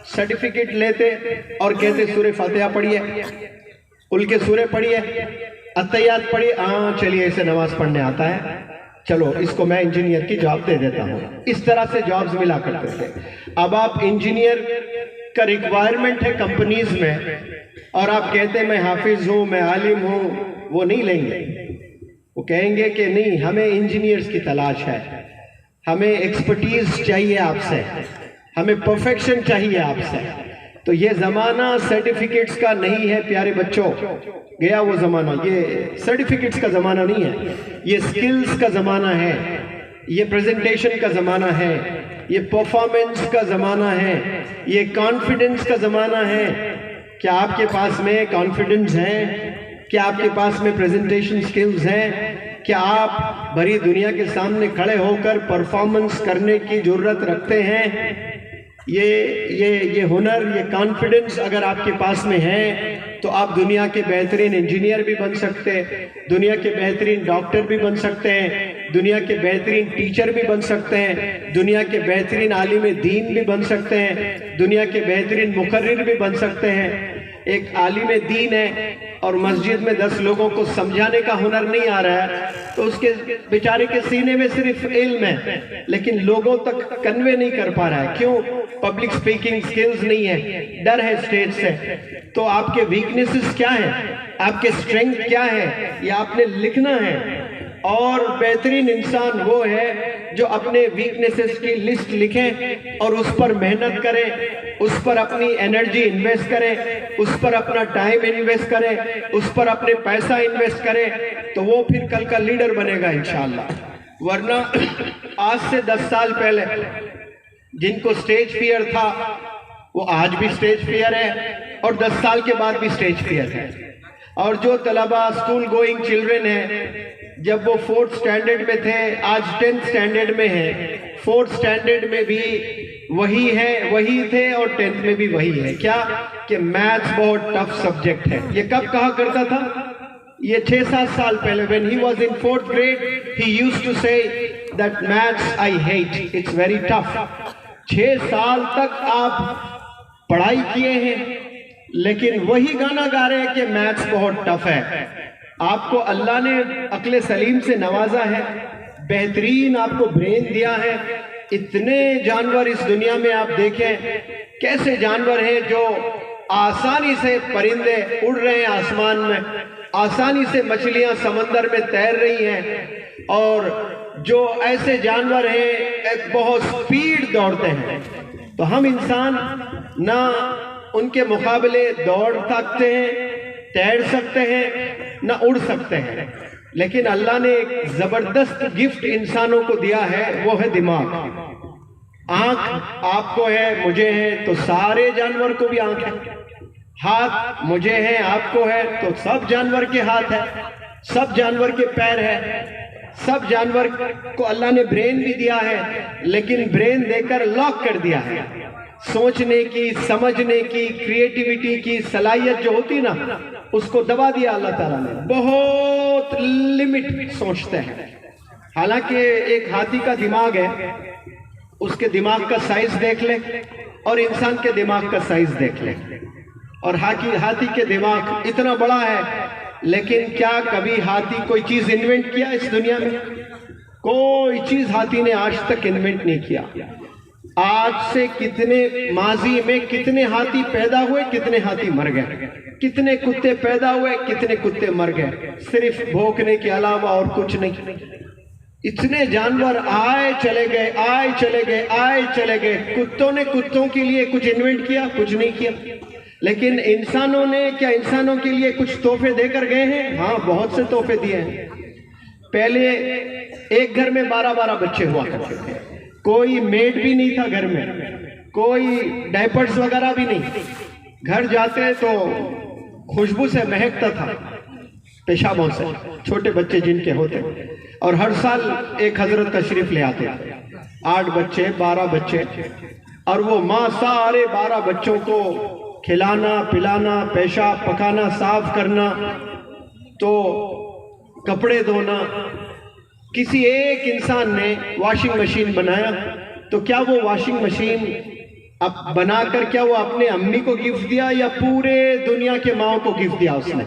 सर्टिफिकेट लेते और कहते सूरह फातिहा पढ़िए, कुल के सूरह पढ़िए, अत्तहियात पढ़िए, हाँ चलिए इसे नमाज पढ़ने आता है, चलो इसको मैं इंजीनियर की जॉब दे देता हूँ। इस तरह से जॉब्स मिला करते थे। अब आप इंजीनियर का रिक्वायरमेंट है कंपनीज में, और आप कहते हैं मैं हाफिज हूँ, मैं आलिम हूँ, वो नहीं लेंगे। वो कहेंगे कि नहीं, हमें इंजीनियर्स की तलाश है, हमें एक्सपर्टीज चाहिए आपसे, हमें परफेक्शन चाहिए आपसे। तो ये ज़माना सर्टिफिकेट्स का नहीं है प्यारे बच्चों, गया वो ज़माना। ये सर्टिफिकेट्स का ज़माना नहीं है, ये स्किल्स का ज़माना है, ये प्रेजेंटेशन का ज़माना है, ये परफॉर्मेंस का ज़माना है, ये कॉन्फिडेंस का ज़माना है। क्या आपके पास में कॉन्फिडेंस है? क्या आपके पास में प्रेजेंटेशन स्किल्स हैं? क्या आप भरी दुनिया के सामने खड़े होकर परफॉर्मेंस करने की जरूरत रखते हैं? ये हुनर, ये कॉन्फिडेंस अगर आपके पास में है तो आप दुनिया के बेहतरीन इंजीनियर भी बन सकते हैं, दुनिया के बेहतरीन डॉक्टर भी बन सकते हैं, दुनिया के बेहतरीन टीचर भी बन सकते हैं, दुनिया के बेहतरीन आलिम दीन भी बन सकते हैं, दुनिया के बेहतरीन मुकर्रिर भी बन सकते हैं। एक आलिम दीन है और मस्जिद में 10 लोगों को समझाने का हुनर नहीं आ रहा है, तो उसके बेचारे के सीने में सिर्फ इल्म है, लेकिन लोगों तक कन्वे नहीं कर पा रहा है। क्यों? पब्लिक स्पीकिंग स्किल्स नहीं है, डर है स्टेज से। तो आपके वीकनेसेस क्या है, आपके स्ट्रेंथ क्या है, ये आपने लिखना है। और बेहतरीन इंसान वो है जो अपने वीकनेसेस की लिस्ट लिखे और उस पर मेहनत करे, उस पर अपनी एनर्जी इन्वेस्ट करे, उस पर अपना टाइम इन्वेस्ट करे, उस पर अपने पैसा इन्वेस्ट करे, तो वो फिर कल का लीडर बनेगा इंशाल्लाह। वरना आज से 10 साल पहले जिनको स्टेज फियर था वो आज भी स्टेज फियर है, और 10 साल के बाद भी स्टेज फियर है। और जो तलबा स्कूल गोइंग चिल्ड्रन है, जब वो 4th स्टैंडर्ड में थे, आज 10th स्टैंडर्ड में है, 4th स्टैंडर्ड में भी वही है, वही थे, और 10th में भी वही है। क्या कि मैथ्स बहुत टफ सब्जेक्ट है। ये कब कहा करता था? ये 6-7 साल पहले, when he was in 4th grade, he used to say that maths I hate, it's very tough। 6 साल तक आप पढ़ाई किए हैं, लेकिन वही गाना गा रहे हैं कि मैथ्स बहुत टफ है। आपको अल्लाह ने अक्ल सलीम से नवाजा है, बेहतरीन आपको ब्रेन दिया है। इतने जानवर इस दुनिया में आप देखें, कैसे जानवर हैं जो आसानी से परिंदे उड़ रहे हैं आसमान में, आसानी से मछलियां समंदर में तैर रही हैं, और जो ऐसे जानवर हैं बहुत स्पीड दौड़ते हैं। तो हम इंसान ना उनके मुकाबले दौड़ सकते हैं, तैर सकते हैं, ना उड़ सकते हैं, लेकिन अल्लाह ने एक जबरदस्त गिफ्ट इंसानों को दिया है, वो है दिमाग। आंख आपको है, मुझे है, तो सारे जानवर को भी आंख है। हाथ मुझे है, आपको है, तो सब जानवर के हाथ है, सब जानवर के पैर है, सब जानवर को अल्लाह ने ब्रेन भी दिया है, लेकिन ब्रेन देकर लॉक कर दिया है। सोचने की, समझने की, क्रिएटिविटी की सलाहियत जो होती ना, उसको दबा दिया अल्लाह ताला ने। बहुत लिमिट सोचते हैं। हालांकि एक हाथी का दिमाग है, उसके दिमाग का साइज देख ले और इंसान के दिमाग का साइज देख ले, और हाथी के दिमाग इतना बड़ा है, लेकिन क्या कभी हाथी कोई चीज इन्वेंट किया इस दुनिया में? कोई चीज हाथी ने आज तक इन्वेंट नहीं किया। आज से कितने माजी में कितने हाथी पैदा हुए, कितने हाथी मर गए, कितने कुत्ते पैदा हुए, कितने कुत्ते मर गए, सिर्फ भौंकने के अलावा और कुछ नहीं। इतने जानवर आए चले गए, आए चले गए, आए चले गए। कुत्तों ने कुत्तों के लिए कुछ इन्वेंट किया? कुछ नहीं किया। लेकिन इंसानों ने क्या इंसानों के लिए कुछ तोहफे देकर गए हैं? हाँ, बहुत से तोहफे दिए हैं। पहले एक घर में 12-12 बच्चे हुआ करते थे, कोई मेड भी नहीं था घर में, कोई डायपर्स वगैरह भी नहीं, घर जाते तो खुशबू से महकता था, पेशाबों से, छोटे बच्चे जिनके होते। और हर साल एक हजरत तशरीफ ले आते, 8 बच्चे 12 बच्चे, और वो माँ सारे 12 बच्चों को खिलाना पिलाना, पेशाब पकाना, साफ करना, तो कपड़े धोना। किसी एक इंसान ने वॉशिंग मशीन बनाया, तो क्या वो वॉशिंग मशीन अब बनाकर क्या वो अपने अम्मी को गिफ्ट दिया या पूरे दुनिया के माओ को गिफ्ट दिया उसने?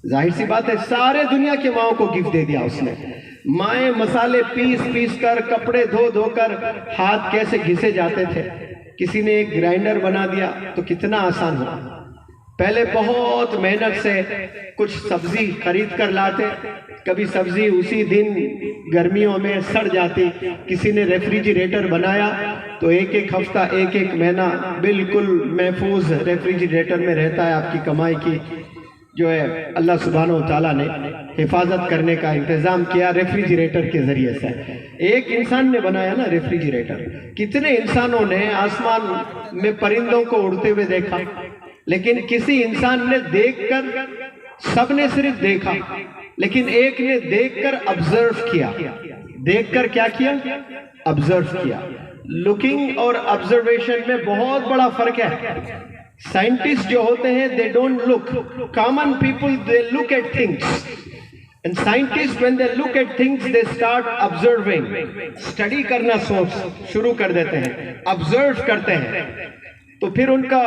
जाहिर सी बात है, सारे दुनिया के माओ को गिफ्ट दे दिया उसने। माएँ मसाले पीस कर, कपड़े धो कर, हाथ कैसे घिसे जाते थे, किसी ने एक ग्राइंडर बना दिया तो कितना आसान हुआ। पहले बहुत मेहनत से कुछ सब्जी खरीद कर लाते, कभी सब्जी उसी दिन गर्मियों में सड़ जाती। किसी ने रेफ्रिजरेटर बनाया तो एक हफ्ता एक महीना बिल्कुल महफूज रेफ्रिजरेटर में रहता है। आपकी कमाई की जो है अल्लाह सुब्हानो व तआला ने हिफाजत करने का इंतज़ाम किया रेफ्रिजरेटर के ज़रिए से। एक इंसान ने बनाया ना रेफ्रिजरेटर। कितने इंसानों ने आसमान में परिंदों को उड़ते हुए देखा, लेकिन किसी इंसान ने देखकर, सबने सिर्फ देखा, लेकिन एक ने देखकर ऑब्जर्व किया। देखकर क्या किया? ऑब्जर्व किया। लुकिंग और ऑब्जर्वेशन में बहुत बड़ा फर्क है। साइंटिस्ट जो होते हैं they don't look, common people they look at things, and scientist when they look at things they start observing. Study करना शुरू कर देते हैं, ऑब्जर्व करते हैं, तो फिर उनका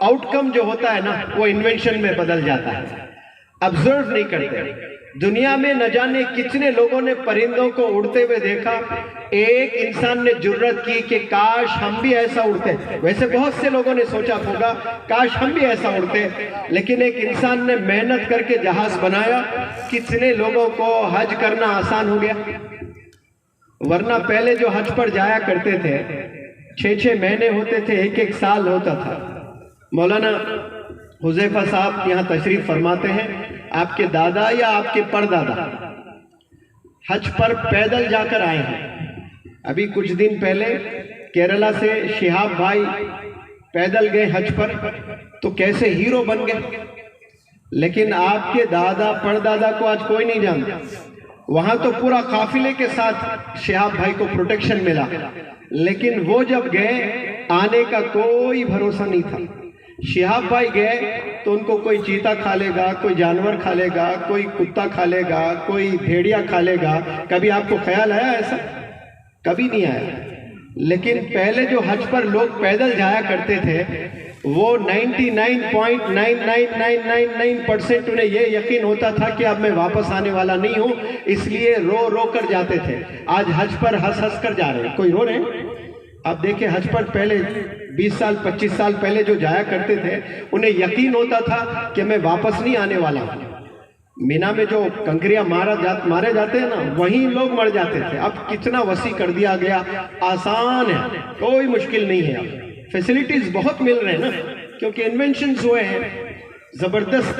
आउटकम जो होता है ना वो इन्वेंशन में बदल जाता है। ऑब्जर्व नहीं करते। दुनिया में न जाने कितने लोगों ने परिंदों को उड़ते हुए देखा, एक इंसान ने जुर्रत की कि काश हम भी ऐसा उड़ते। वैसे बहुत से लोगों ने सोचा होगा काश हम भी ऐसा उड़ते, लेकिन एक इंसान ने मेहनत करके जहाज बनाया। कितने लोगों को हज करना आसान हो गया। वरना पहले जो हज पर जाया करते थे 6-6 महीने होते थे, एक साल होता था। मौलाना हुज़ैफा साहब यहाँ तशरीफ फरमाते हैं, आपके दादा या आपके परदादा हज पर पैदल जाकर आए हैं। अभी कुछ दिन पहले केरला से शिहाब भाई पैदल गए हज पर, तो कैसे हीरो बन गए। लेकिन आपके दादा परदादा को आज कोई नहीं जानता। वहां तो पूरा काफिले के साथ शिहाब भाई को प्रोटेक्शन मिला, लेकिन वो जब गए आने का कोई भरोसा नहीं था। शिहाब भाई गए तो उनको कोई चीता खा लेगा, कोई जानवर खा लेगा, कोई कुत्ता खा लेगा, कोई भेड़िया खा लेगा। कभी आपको ख्याल आया ऐसा? कभी नहीं आया। लेकिन पहले जो हज पर लोग पैदल जाया करते थे वो 99.99999% उन्हें ये यकीन होता था कि अब मैं वापस आने वाला नहीं हूं, इसलिए रो कर जाते थे। आज हज पर हंस कर जा रहे हैं। कोई रो रहे हैं? आप देखिए हज पर पहले 20 साल 25 साल पहले जो जाया करते थे उन्हें यकीन होता था कि मैं वापस नहीं आने वाला हूं। मीना में जो कंकरियां मारे जाते हैं ना, वहीं लोग मर जाते थे। अब कितना वसी कर दिया गया, आसान है, कोई मुश्किल नहीं है। फैसिलिटीज बहुत मिल रहे हैं ना, क्योंकि इन्वेंशंस हुए हैं, जबरदस्त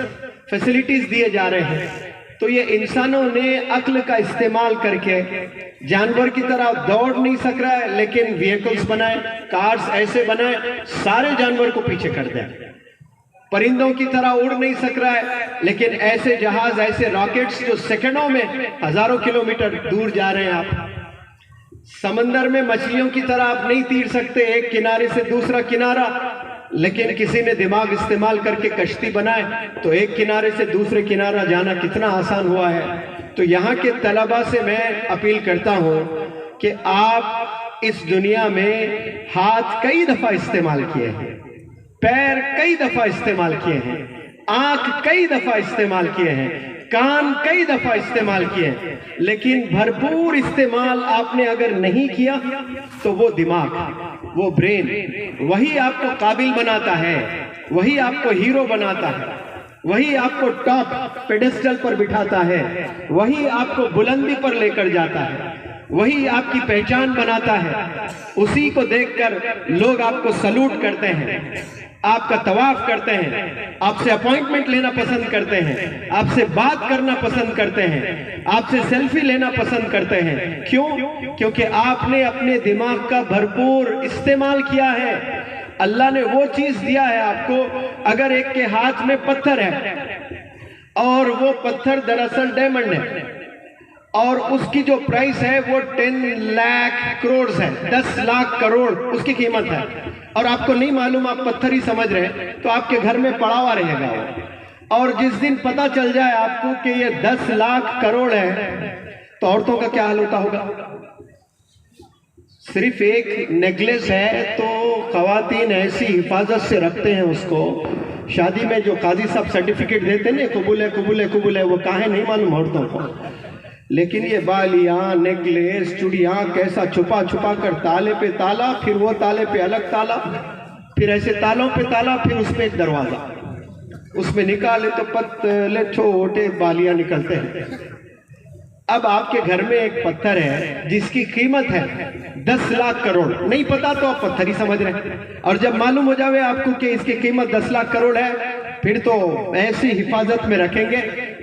फैसिलिटीज दिए जा रहे हैं। तो ये इंसानों ने अक्ल का इस्तेमाल करके जानवर की तरह दौड़ नहीं सक रहा है, लेकिन व्हीकल्स बनाए, कार्स ऐसे बनाए, सारे जानवर को पीछे कर दें। परिंदों की तरह उड़ नहीं सक रहा है, लेकिन ऐसे जहाज, ऐसे रॉकेट्स जो सेकंडों में हजारों किलोमीटर दूर जा रहे हैं। आप समंदर में मछलियों की तरह आप नहीं तीर सकते एक किनारे से दूसरा किनारा, लेकिन किसी ने दिमाग इस्तेमाल करके कश्ती बनाए तो एक किनारे से दूसरे किनारा जाना कितना आसान हुआ है। तो यहाँ के तलबा से मैं अपील करता हूँ कि आप इस दुनिया में हाथ कई दफा इस्तेमाल किए हैं, पैर कई दफा इस्तेमाल किए हैं, आंख कई दफा इस्तेमाल किए हैं, कान कई दफा इस्तेमाल किए, लेकिन भरपूर इस्तेमाल आपने अगर नहीं किया तो वो दिमाग, वो ब्रेन, वही आपको काबिल बनाता है, वही आपको हीरो बनाता है, वही आपको टॉप पेडेस्टल पर बिठाता है, वही आपको बुलंदी पर लेकर जाता है, वही आपकी पहचान बनाता है। उसी को देखकर लोग आपको सलूट करते हैं, आपका तवाफ करते हैं, आपसे अपॉइंटमेंट लेना पसंद करते हैं, आपसे बात करना पसंद करते हैं, आपसे सेल्फी लेना पसंद करते हैं। क्यों? क्योंकि आपने अपने दिमाग का भरपूर इस्तेमाल किया है। अल्लाह ने वो चीज दिया है आपको। अगर एक के हाथ में पत्थर है और वो पत्थर दरअसल डायमंड है और उसकी जो प्राइस है वो 10 लाख करोड़ है, 10 लाख करोड़ उसकी कीमत है, और आपको नहीं मालूम, आप पत्थर ही समझ रहे हैं, तो आपके घर में पड़ा हुआ रहेगा वो। और जिस दिन पता चल जाए आपको कि ये 10 लाख करोड़ है, तो औरतों का क्या हाल होता होगा। सिर्फ एक नेकलेस है तो खवातीन ऐसी हिफाजत से रखते हैं उसको। शादी में जो काजी साहब सर्टिफिकेट देते हैं, कबूल है कबूल है कबूल है, वो कहाँ है नहीं मालूम औरतों को। लेकिन ये बालियां, नेकलेस, चूड़ियां कैसा छुपा छुपा कर, ताले पे ताला, फिर वो ताले पे अलग ताला, फिर ऐसे तालों पे ताला, फिर उसमें एक दरवाजा, उसमें निकाले तो पतले छोटे बालियां निकलते हैं। अब आपके घर में एक पत्थर है जिसकी कीमत है 10 लाख करोड़, नहीं पता तो आप पत्थर ही समझ रहे हैं, और जब मालूम हो जावे आपको कि इसकी कीमत 10 लाख करोड़ है, फिर तो ऐसी हिफाजत में रखेंगे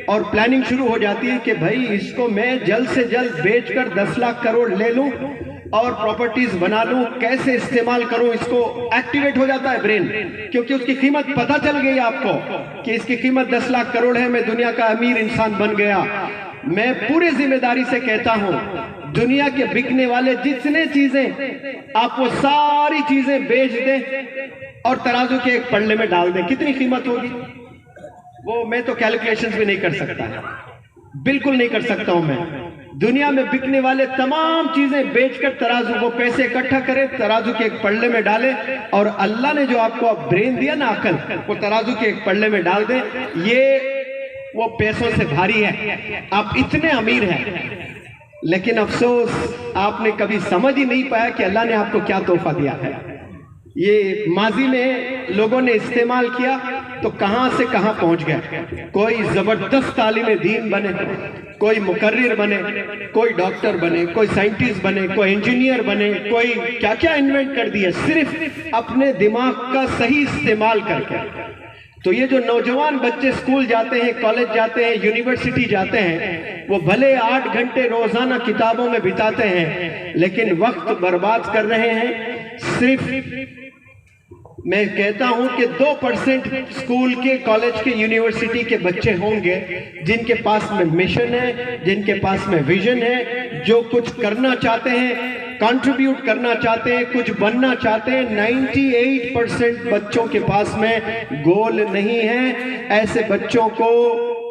और प्लानिंग शुरू हो जाती है कि भाई इसको मैं जल्द से जल्द बेचकर 10 लाख करोड़ ले लूं और प्रॉपर्टीज बना लूं, कैसे इस्तेमाल करूं इसको। एक्टिवेट हो जाता है ब्रेन, क्योंकि उसकी कीमत पता चल गई आपको कि इसकी कीमत 10 लाख करोड़ है, मैं दुनिया का अमीर इंसान बन गया। मैं पूरी जिम्मेदारी से कहता हूं, दुनिया के बिकने वाले जितने चीजें, आप वो सारी चीजें बेच दें और तराजू के एक पल्ले में डाल दें, कितनी कीमत होगी वो मैं तो कैलकुलेशंस भी नहीं कर सकता, बिल्कुल नहीं कर सकता हूं मैं। दुनिया में बिकने वाले तमाम चीजें बेचकर तराजू, वो पैसे इकट्ठा करें, तराजू के एक पल्ले में डाले, और अल्लाह ने जो आपको ब्रेन दिया ना, अकल, वो तराजू के एक पल्ले में डाल दें। ये वो पैसों से भारी है, आप इतने अमीर हैं, लेकिन अफसोस आपने कभी समझ ही नहीं पाया कि अल्लाह ने आपको क्या तोहफा दिया है। ये माजी में लोगों ने इस्तेमाल किया तो कहां से कहां पहुंच गए। कोई जबरदस्त तालिम दीन बने, कोई मुकर्रिर बने, कोई डॉक्टर बने, कोई साइंटिस्ट बने, कोई इंजीनियर बने, कोई क्या क्या इन्वेंट कर दिया सिर्फ अपने दिमाग का सही इस्तेमाल करके। तो ये जो नौजवान बच्चे स्कूल जाते हैं, कॉलेज जाते हैं, यूनिवर्सिटी जाते हैं, वो भले 8 घंटे रोजाना किताबों में बिताते हैं, लेकिन वक्त बर्बाद कर रहे हैं। सिर्फ मैं कहता हूं कि 2% स्कूल के, कॉलेज के, यूनिवर्सिटी के बच्चे होंगे जिनके पास में मिशन है, जिनके पास में विजन है, जो कुछ करना चाहते हैं, कंट्रीब्यूट करना चाहते हैं, कुछ बनना चाहते हैं। 98% बच्चों के पास में गोल नहीं है। ऐसे बच्चों को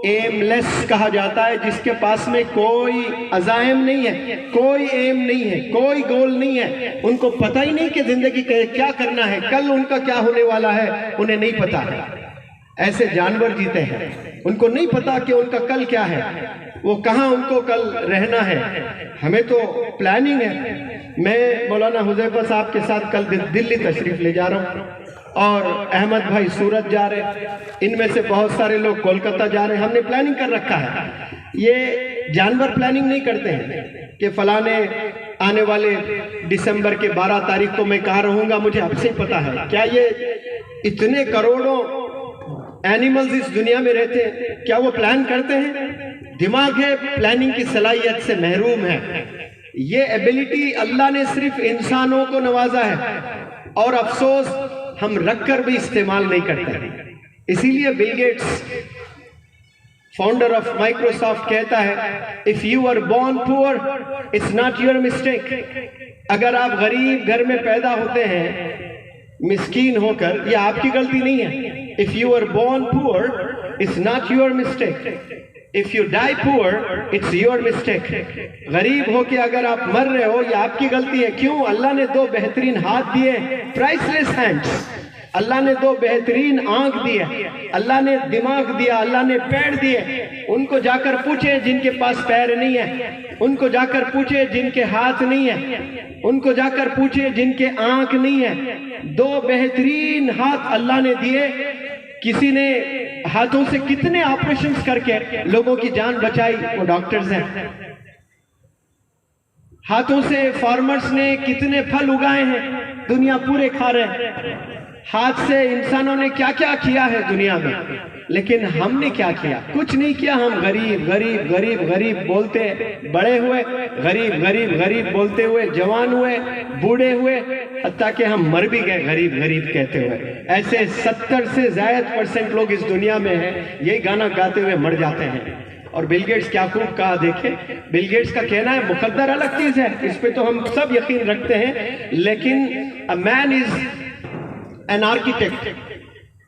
एमलेस कहा जाता है, जिसके पास में कोई अज़ाइम नहीं है, कोई एम नहीं है, कोई गोल नहीं है। उनको पता ही नहीं कि जिंदगी क्या करना है, कल उनका क्या होने वाला है, उन्हें नहीं पता है। ऐसे जानवर जीते हैं, उनको नहीं पता कि उनका कल क्या है, वो कहाँ उनको कल रहना है। हमें तो प्लानिंग है। मैं मौलाना हुज़ैफा साहब के साथ कल दिल्ली तशरीफ ले जा रहा हूँ, और अहमद भाई सूरत जा रहे, इनमें से बहुत सारे लोग कोलकाता जा रहे हैं। हमने प्लानिंग कर रखा है। ये जानवर प्लानिंग नहीं करते हैं कि फलाने आने वाले दिसंबर के 12 तारीख को मैं कहाँ रहूंगा, मुझे अब से ही पता है। क्या ये इतने करोड़ों एनिमल्स इस दुनिया में रहते हैं, क्या वो प्लान करते हैं? दिमाग है, प्लानिंग की सलाहियत से महरूम है। ये एबिलिटी अल्लाह ने सिर्फ इंसानों को नवाजा है, और अफसोस हम रखकर भी इस्तेमाल नहीं करते। इसीलिए Bill Gates, founder of Microsoft, कहता है, if you are born poor it's not your mistake. अगर आप गरीब घर में पैदा होते हैं, मिस्कीन होकर, यह आपकी गलती नहीं है। If you are born poor it's not your mistake, if you die poor it's your mistake. गरीब होके अगर आप मर रहे हो, ये आपकी गलती है। क्यों? अल्लाह ने 2 बेहतरीन हाथ दिए, प्राइसलेस हैंड्स। अल्लाह ने 2 बेहतरीन आंख दिए, अल्लाह ने दिमाग दिया, अल्लाह ने पैर दिए। उनको जाकर पूछे जिनके पास पैर नहीं है, उनको जाकर पूछे जिनके हाथ नहीं है, उनको जाकर पूछे जिनके आंख नहीं है। 2 बेहतरीन हाथ अल्लाह ने दिए। किसी ने हाथों से कितने ऑपरेशंस करके लोगों की जान बचाई, वो डॉक्टर्स हैं। हाथों से फार्मर्स ने कितने फल उगाए हैं, दुनिया पूरे खा रहे हैं। हाथ से इंसानों ने क्या क्या किया है दुनिया में, लेकिन हमने क्या किया? कुछ नहीं किया। हम गरीब गरीब गरीब गरीब बोलते बड़े हुए, गरीब गरीब गरीब बोलते हुए जवान हुए, बूढ़े हुए, हत्ता कि हम मर भी गए गरीब गरीब कहते हुए। ऐसे 70 से ज़ायद % लोग इस दुनिया में हैं, यही गाना गाते हुए मर जाते हैं। और बिल गेट्स क्या खूब कहा, देखे बिल गेट्स का कहना है मुकद्दर अलग चीज है, इस पे तो हम सब यकीन रखते हैं, लेकिन a man is an architect.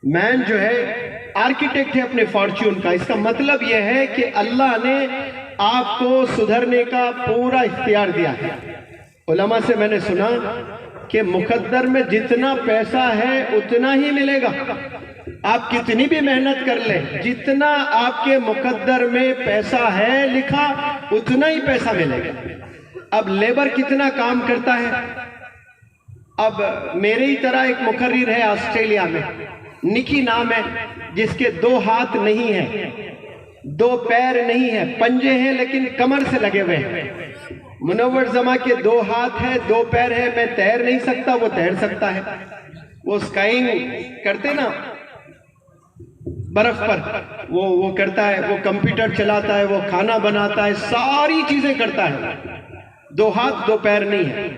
Man जो है आर्किटेक्ट है अपने फॉर्च्यून का। इसका मतलब यह है कि अल्लाह ने आपको सुधरने का पूरा इख्तियार दिया है। उलमा से मैंने सुना कि मुकद्दर में जितना पैसा है उतना ही मिलेगा। आप कितनी भी मेहनत कर लें, जितना आपके मुकद्दर में पैसा है लिखा उतना ही पैसा मिलेगा। अब लेबर कितना काम करता है? अब मेरे ही तरह एक मुकर्रिर है ऑस्ट्रेलिया में, निकी नाम है, जिसके 2 हाथ नहीं है, 2 पैर नहीं है, पंजे हैं लेकिन कमर से लगे हुए हैं। मुनव्वर जमा के 2 हाथ है, 2 पैर है, मैं तैर नहीं सकता, वो तैर सकता है। वो स्काइंग करते ना बर्फ पर, वो करता है, वो कंप्यूटर चलाता है, वो खाना बनाता है, सारी चीजें करता है। 2 हाथ 2 पैर नहीं है।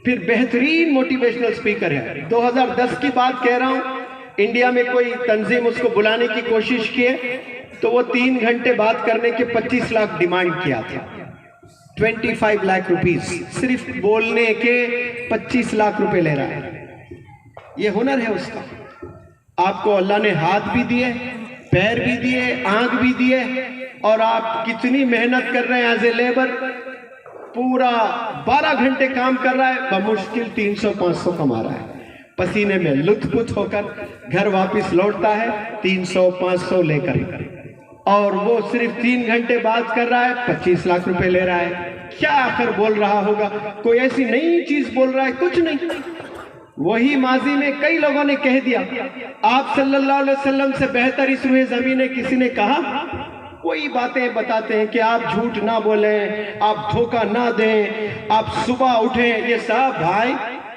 फिर बेहतरीन मोटिवेशनल स्पीकर है। 2010 की बात कह रहा हूं, इंडिया में कोई तंजीम उसको बुलाने की कोशिश किए तो वो 3 घंटे बात करने के 25 लाख डिमांड किया था। 25 लाख रुपीस सिर्फ बोलने के 25 लाख रुपए ले रहा है। ये हुनर है उसका। आपको अल्लाह ने हाथ भी दिए, पैर भी दिए, आंख भी दिए, और आप कितनी मेहनत कर रहे हैं एज ए लेबर। पूरा 12 घंटे काम कर रहा है, बमुश्किल 300-500 कमा रहा है। पसीने में लुत्फुत होकर घर वापस लौटता है 300-500 लेकर, और वो सिर्फ 3 घंटे बात कर रहा है, 25 लाख रुपए ले रहा है। क्या आखिर बोल रहा होगा? कोई ऐसी नई चीज बोल रहा है? कुछ नहीं। वही माजी में कई लोगों ने कह दिया। आप सल्लल्लाहु अलैहि वसल्लम से बेहतर इस रूह ज़मीन ने किसी ने कहा? वही बातें बताते हैं कि आप झूठ ना बोलें, आप धोखा ना दें, आप सुबह उठें। ये सब भाई,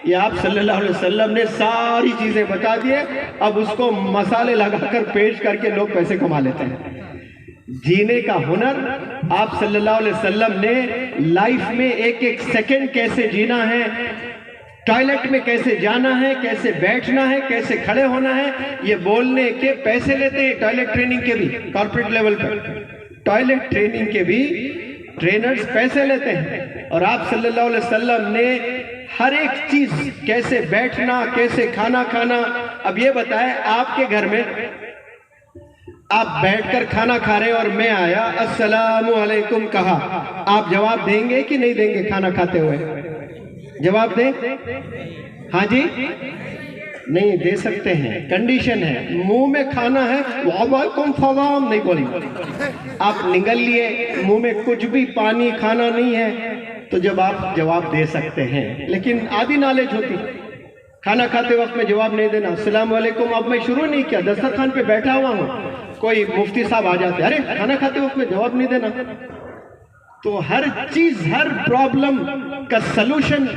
ये आप सल्लल्लाहु अलैहि वसल्लम ने सारी चीजें बता दिए, अब उसको मसाले लगाकर पेश करके लोग पैसे कमा लेते हैं। जीने का हुनर आप सल्लल्लाहु अलैहि वसल्लम ने लाइफ में एक एक सेकंड कैसे जीना है, टॉयलेट में कैसे जाना है, कैसे बैठना है, कैसे खड़े होना है, ये बोलने के पैसे लेते हैं। टॉयलेट ट्रेनिंग के भी कॉर्पोरेट लेवल पर टॉयलेट ट्रेनिंग के भी ट्रेनर्स पैसे लेते हैं। और आप सल्लल्लाहु अलैहि वसल्लम ने हर एक चीज, कैसे बैठना, कैसे खाना खाना। अब ये बताएं, आपके घर में आप बैठकर खाना खा रहे हैं और मैं आया, अस्सलामु अलैकुम कहा, आप जवाब देंगे कि नहीं देंगे? खाना खाते हुए जवाब दें? हाँ जी, नहीं दे सकते हैं, कंडीशन है। मुंह में खाना है, वालेकुम सलाम नहीं बोलेंगे। आप निगल लिए, मुंह में कुछ भी पानी खाना नहीं है, तो जब आप जवाब दे सकते हैं। लेकिन आधी नॉलेज होती, खाना खाते वक्त में जवाब नहीं देना। अस्सलाम वालेकुम अब मैं शुरू नहीं किया, दस्तरखान पे बैठा हुआ हूँ, कोई मुफ्ती साहब आ जाते, अरे खाना खाते वक्त में जवाब नहीं देना। तो हर चीज, हर प्रॉब्लम का सलूशन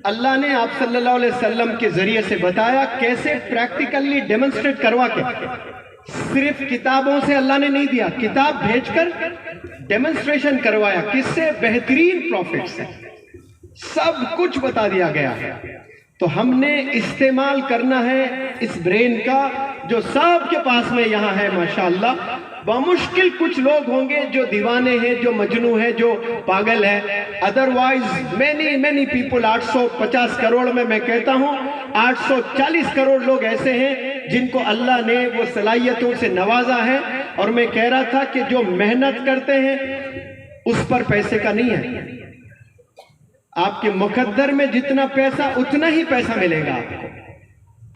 अल्लाह ने आप सल्लल्लाहु अलैहि वसल्लम के जरिए से बताया, कैसे प्रैक्टिकली डेमोन्स्ट्रेट करवा के। सिर्फ किताबों से अल्लाह ने नहीं दिया, किताब भेजकर डेमोन्स्ट्रेशन करवाया। किससे? बेहतरीन प्रॉफिट से सब कुछ बता दिया गया है। तो हमने इस्तेमाल करना है इस ब्रेन का, जो सबके पास में यहाँ है माशाअल्लाह। बमुश्किल कुछ लोग होंगे जो दीवाने हैं, जो मजनू हैं, जो पागल है। अदरवाइज मैनी पीपल, 850 करोड़ में मैं कहता हूँ 840 करोड़ लोग ऐसे हैं जिनको अल्लाह ने वो सलाहियतों से नवाजा है। और मैं कह रहा था कि जो मेहनत करते हैं उस पर पैसे का नहीं है। आपके मुकद्दर में जितना पैसा, उतना ही पैसा मिलेगा आपको।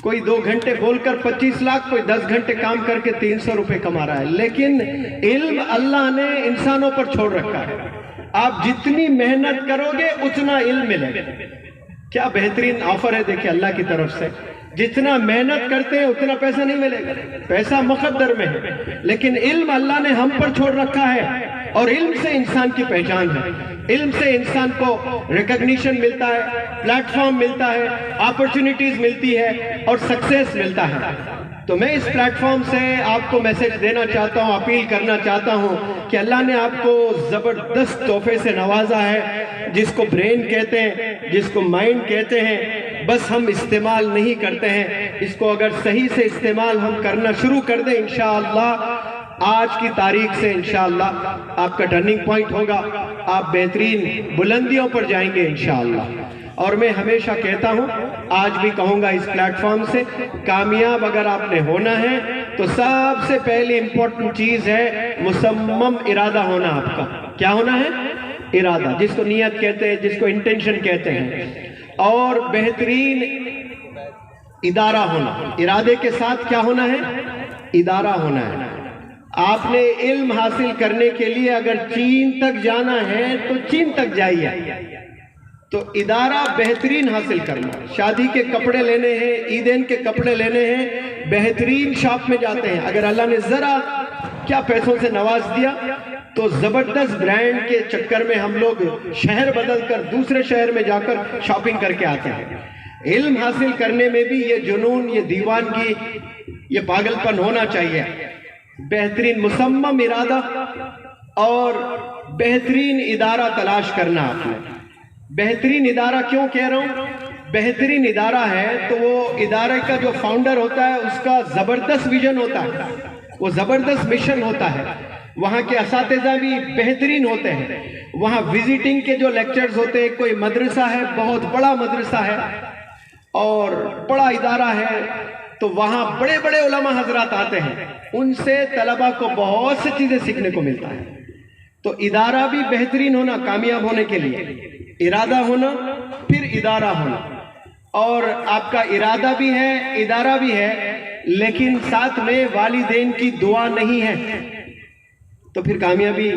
कोई 2 घंटे बोलकर 25 लाख, कोई 10 घंटे काम करके 300 रुपए कमा रहा है। लेकिन इल्म अल्लाह ने इंसानों पर छोड़ रखा है। आप जितनी मेहनत करोगे उतना इल्म मिलेगा। क्या बेहतरीन ऑफर है देखिए अल्लाह की तरफ से। जितना मेहनत करते हैं उतना पैसा नहीं मिलेगा, पैसा मुकद्दर में है। लेकिन इल्म अल्लाह ने हम पर छोड़ रखा है, और इल्म से इंसान की पहचान है। इल्म से इंसान को रिकॉग्निशन मिलता है, प्लेटफॉर्म मिलता है, अपॉर्चुनिटीज मिलती है, और सक्सेस मिलता है। तो मैं इस प्लेटफॉर्म से आपको मैसेज देना चाहता हूँ, अपील करना चाहता हूँ कि अल्लाह ने आपको ज़बरदस्त तोहफे से नवाजा है, जिसको ब्रेन कहते हैं, जिसको माइंड कहते हैं, बस हम इस्तेमाल नहीं करते हैं। इसको अगर सही से इस्तेमाल हम करना शुरू कर दें, इंशाअल्लाह आज की तारीख से इंशाअल्लाह आपका टर्निंग पॉइंट होगा, आप बेहतरीन बुलंदियों पर जाएंगे इंशाअल्लाह। और मैं हमेशा कहता हूं, आज भी कहूंगा इस प्लेटफॉर्म से, कामयाब अगर आपने होना है तो सबसे पहली इंपॉर्टेंट चीज है मुसम्मम इरादा होना आपका। क्या होना है? इरादा, जिसको नियत कहते हैं, जिसको इंटेंशन कहते हैं। और बेहतरीन इदारा होना। इरादे के साथ क्या होना है? इदारा होना है। आपने इल्म हासिल करने के लिए अगर चीन तक जाना है तो चीन तक जाइए। तो इदारा बेहतरीन हासिल करना। शादी के कपड़े लेने हैं, ईदेन के कपड़े लेने हैं, बेहतरीन शॉप में जाते हैं। अगर अल्लाह ने जरा क्या पैसों से नवाज दिया तो जबरदस्त ब्रांड के चक्कर में हम लोग शहर बदलकर दूसरे शहर में जाकर शॉपिंग करके आते हैं। इल्म हासिल करने में भी ये जुनून, ये दीवानगी, ये पागलपन होना चाहिए। बेहतरीन मुसम्मम इरादा और बेहतरीन इदारा तलाश करना आपने। बेहतरीन इदारा क्यों कह रहा हूं? बेहतरीन इदारा है तो वो इदारे का जो फाउंडर होता है उसका जबरदस्त विजन होता है, वो जबरदस्त मिशन होता है। वहाँ के असातिज़ा भी बेहतरीन होते हैं। वहाँ विजिटिंग के जो लेक्चर्स होते हैं, कोई मदरसा है, बहुत बड़ा मदरसा है और बड़ा इदारा है, तो वहाँ बड़े बड़े उलमा हजरात आते हैं, उनसे तलबा को बहुत सी चीज़ें सीखने को मिलता है। तो इदारा भी बेहतरीन होना कामयाब होने के लिए, इरादा होना, फिर इदारा होना। और आपका इरादा भी है, इदारा भी है, लेकिन साथ में वालिदैन की दुआ नहीं है तो फिर कामयाबी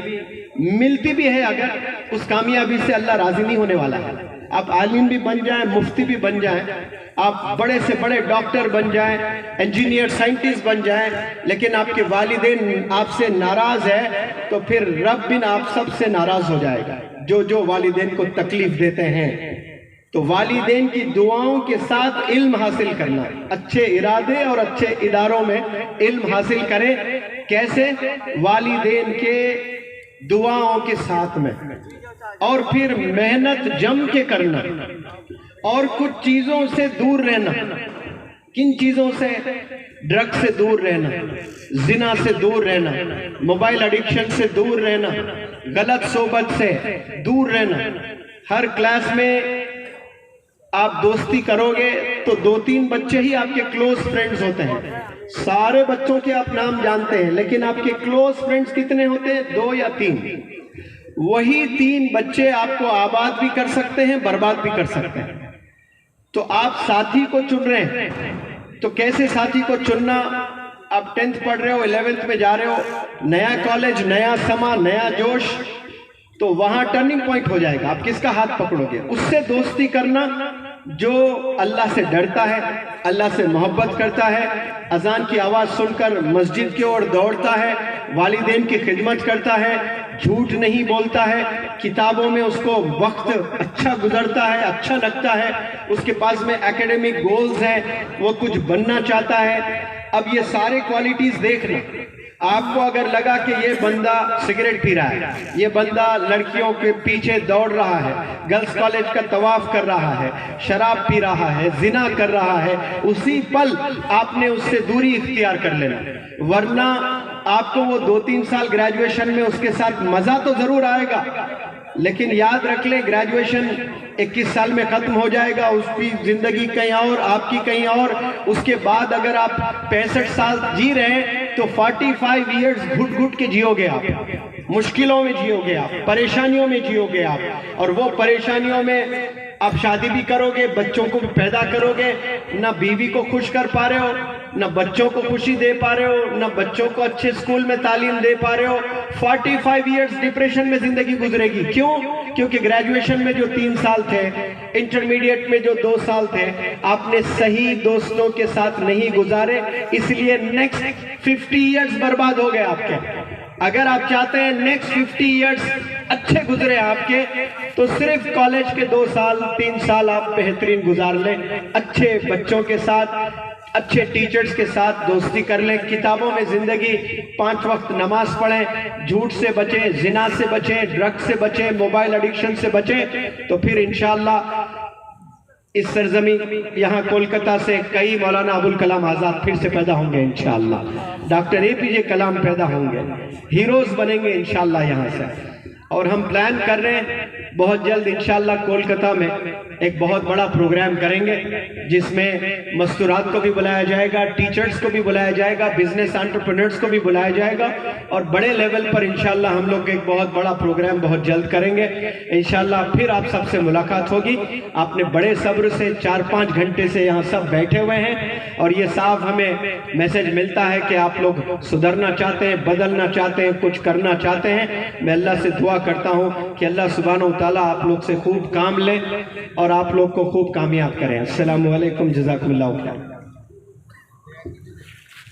मिलती भी है, अगर उस कामयाबी से अल्लाह राजी नहीं होने वाला है। आप आलिम भी बन जाएं, मुफ्ती भी बन जाएं, आप बड़े से बड़े डॉक्टर बन जाएं, इंजीनियर, साइंटिस्ट बन जाएं, लेकिन आपके वालिदैन आपसे नाराज है तो फिर रब भी आप सबसे नाराज हो जाएगा, जो वालिदैन को तकलीफ देते हैं। तो वालिदैन की दुआओं के साथ इल्म हासिल करना, अच्छे इरादे और अच्छे इदारों में इल्म हासिल करें। कैसे? वालिदैन के दुआओं के साथ में, और फिर मेहनत जम के करना, और कुछ चीजों से दूर रहना। किन चीजों से? ड्रग्स से दूर रहना, जिना से दूर रहना, मोबाइल एडिक्शन से दूर रहना, गलत सोबत से दूर रहना। हर क्लास में आप दोस्ती करोगे तो 2-3 बच्चे ही आपके क्लोज फ्रेंड्स होते हैं। सारे बच्चों के आप नाम जानते हैं, लेकिन आपके क्लोज फ्रेंड्स कितने होते हैं? 2 या 3। वही 3 बच्चे आपको आबाद भी कर सकते हैं, बर्बाद भी कर सकते हैं। तो आप साथी को चुन रहे हैं, तो कैसे साथी को चुनना? आप 10th पढ़ रहे हो, 11th में जा रहे हो, नया कॉलेज, नया समा, नया जोश, तो वहां टर्निंग पॉइंट हो जाएगा। आप किसका हाथ पकड़ोगे? उससे दोस्ती करना जो अल्लाह से डरता है, अल्लाह से मोहब्बत करता है, अजान की आवाज़ सुनकर मस्जिद की ओर दौड़ता है, वालिदैन की खिदमत करता है, झूठ नहीं बोलता है, किताबों में उसको वक्त अच्छा गुजरता है, अच्छा लगता है, उसके पास में एकेडमिक गोल्स हैं, वो कुछ बनना चाहता है। अब ये सारे क्वालिटीज देखना। आपको अगर लगा कि ये बंदा सिगरेट पी रहा है, ये बंदा लड़कियों के पीछे दौड़ रहा है, गर्ल्स कॉलेज का तवाफ कर रहा है, शराब पी रहा है, जिना कर रहा है, उसी पल आपने उससे दूरी इख्तियार कर लेना। वरना आपको वो 2-3 साल ग्रेजुएशन में उसके साथ मजा तो जरूर आएगा, लेकिन याद रख ले ग्रेजुएशन 21 साल में खत्म हो जाएगा, उसकी जिंदगी कहीं और, आपकी कहीं और। उसके बाद अगर आप 65 साल जी रहे हैं तो 45 इयर्स घुट घुट के जियोगे आप, मुश्किलों में जियोगे आप, परेशानियों में जियोगे आप, और वो परेशानियों में आप शादी भी करोगे, बच्चों को भी पैदा करोगे, ना बीवी को खुश कर पा रहे हो, ना बच्चों को खुशी दे पा रहे हो, ना बच्चों को अच्छे स्कूल में तालीम दे पा रहे हो। 45 इयर्स डिप्रेशन में जिंदगी गुजरेगी। क्यों? क्योंकि ग्रेजुएशन में जो 3 साल थे, इंटरमीडिएट में जो 2 साल थे, आपने सही दोस्तों के साथ नहीं गुजारे, इसलिए नेक्स्ट 50 इयर्स बर्बाद हो गए आपके। अगर आप चाहते हैं नेक्स्ट 50 इयर्स अच्छे गुजरे आपके, तो सिर्फ कॉलेज के 2 साल 3 साल आप बेहतरीन गुजार लें, अच्छे बच्चों के साथ, अच्छे टीचर्स के साथ दोस्ती कर लें, किताबों में ज़िंदगी, 5 वक्त नमाज पढ़ें, झूठ से बचें, जिना से बचें, ड्रग्स से बचें, मोबाइल एडिक्शन से बचें, तो फिर इंशाअल्लाह इस सरजमी यहाँ कोलकाता से कई मौलाना अबुल कलाम आज़ाद फिर से पैदा होंगे इंशाअल्लाह, डॉक्टर APJ कलाम पैदा होंगे, हीरोज़ बनेंगे इंशाअल्लाह यहाँ से। और हम प्लान कर रहे हैं बहुत जल्द इंशाअल्लाह कोलकाता में एक बहुत बड़ा प्रोग्राम करेंगे, जिसमें मस्तूरात को भी बुलाया जाएगा, टीचर्स को भी बुलाया जाएगा, बिजनेस एंटरप्रेन्योर्स को भी बुलाया जाएगा, और बड़े लेवल पर इंशाअल्लाह हम लोग एक बहुत बड़ा प्रोग्राम बहुत जल्द करेंगे इंशाअल्लाह। फिर आप सबसे मुलाकात होगी। आपने बड़े सब्र से 4-5 घंटे से यहाँ सब बैठे हुए हैं, और ये साफ हमें मैसेज मिलता है कि आप लोग सुधरना चाहते हैं, बदलना चाहते हैं, कुछ करना चाहते हैं। मैं अल्लाह से दुआ करता हूँ कि अल्लाह सुब्हानहू तआला आप लोग से खूब काम ले और आप लोग को खूब कामयाब करें। अस्सलामु अलैकुम, जज़ाकुमुल्लाह खैर।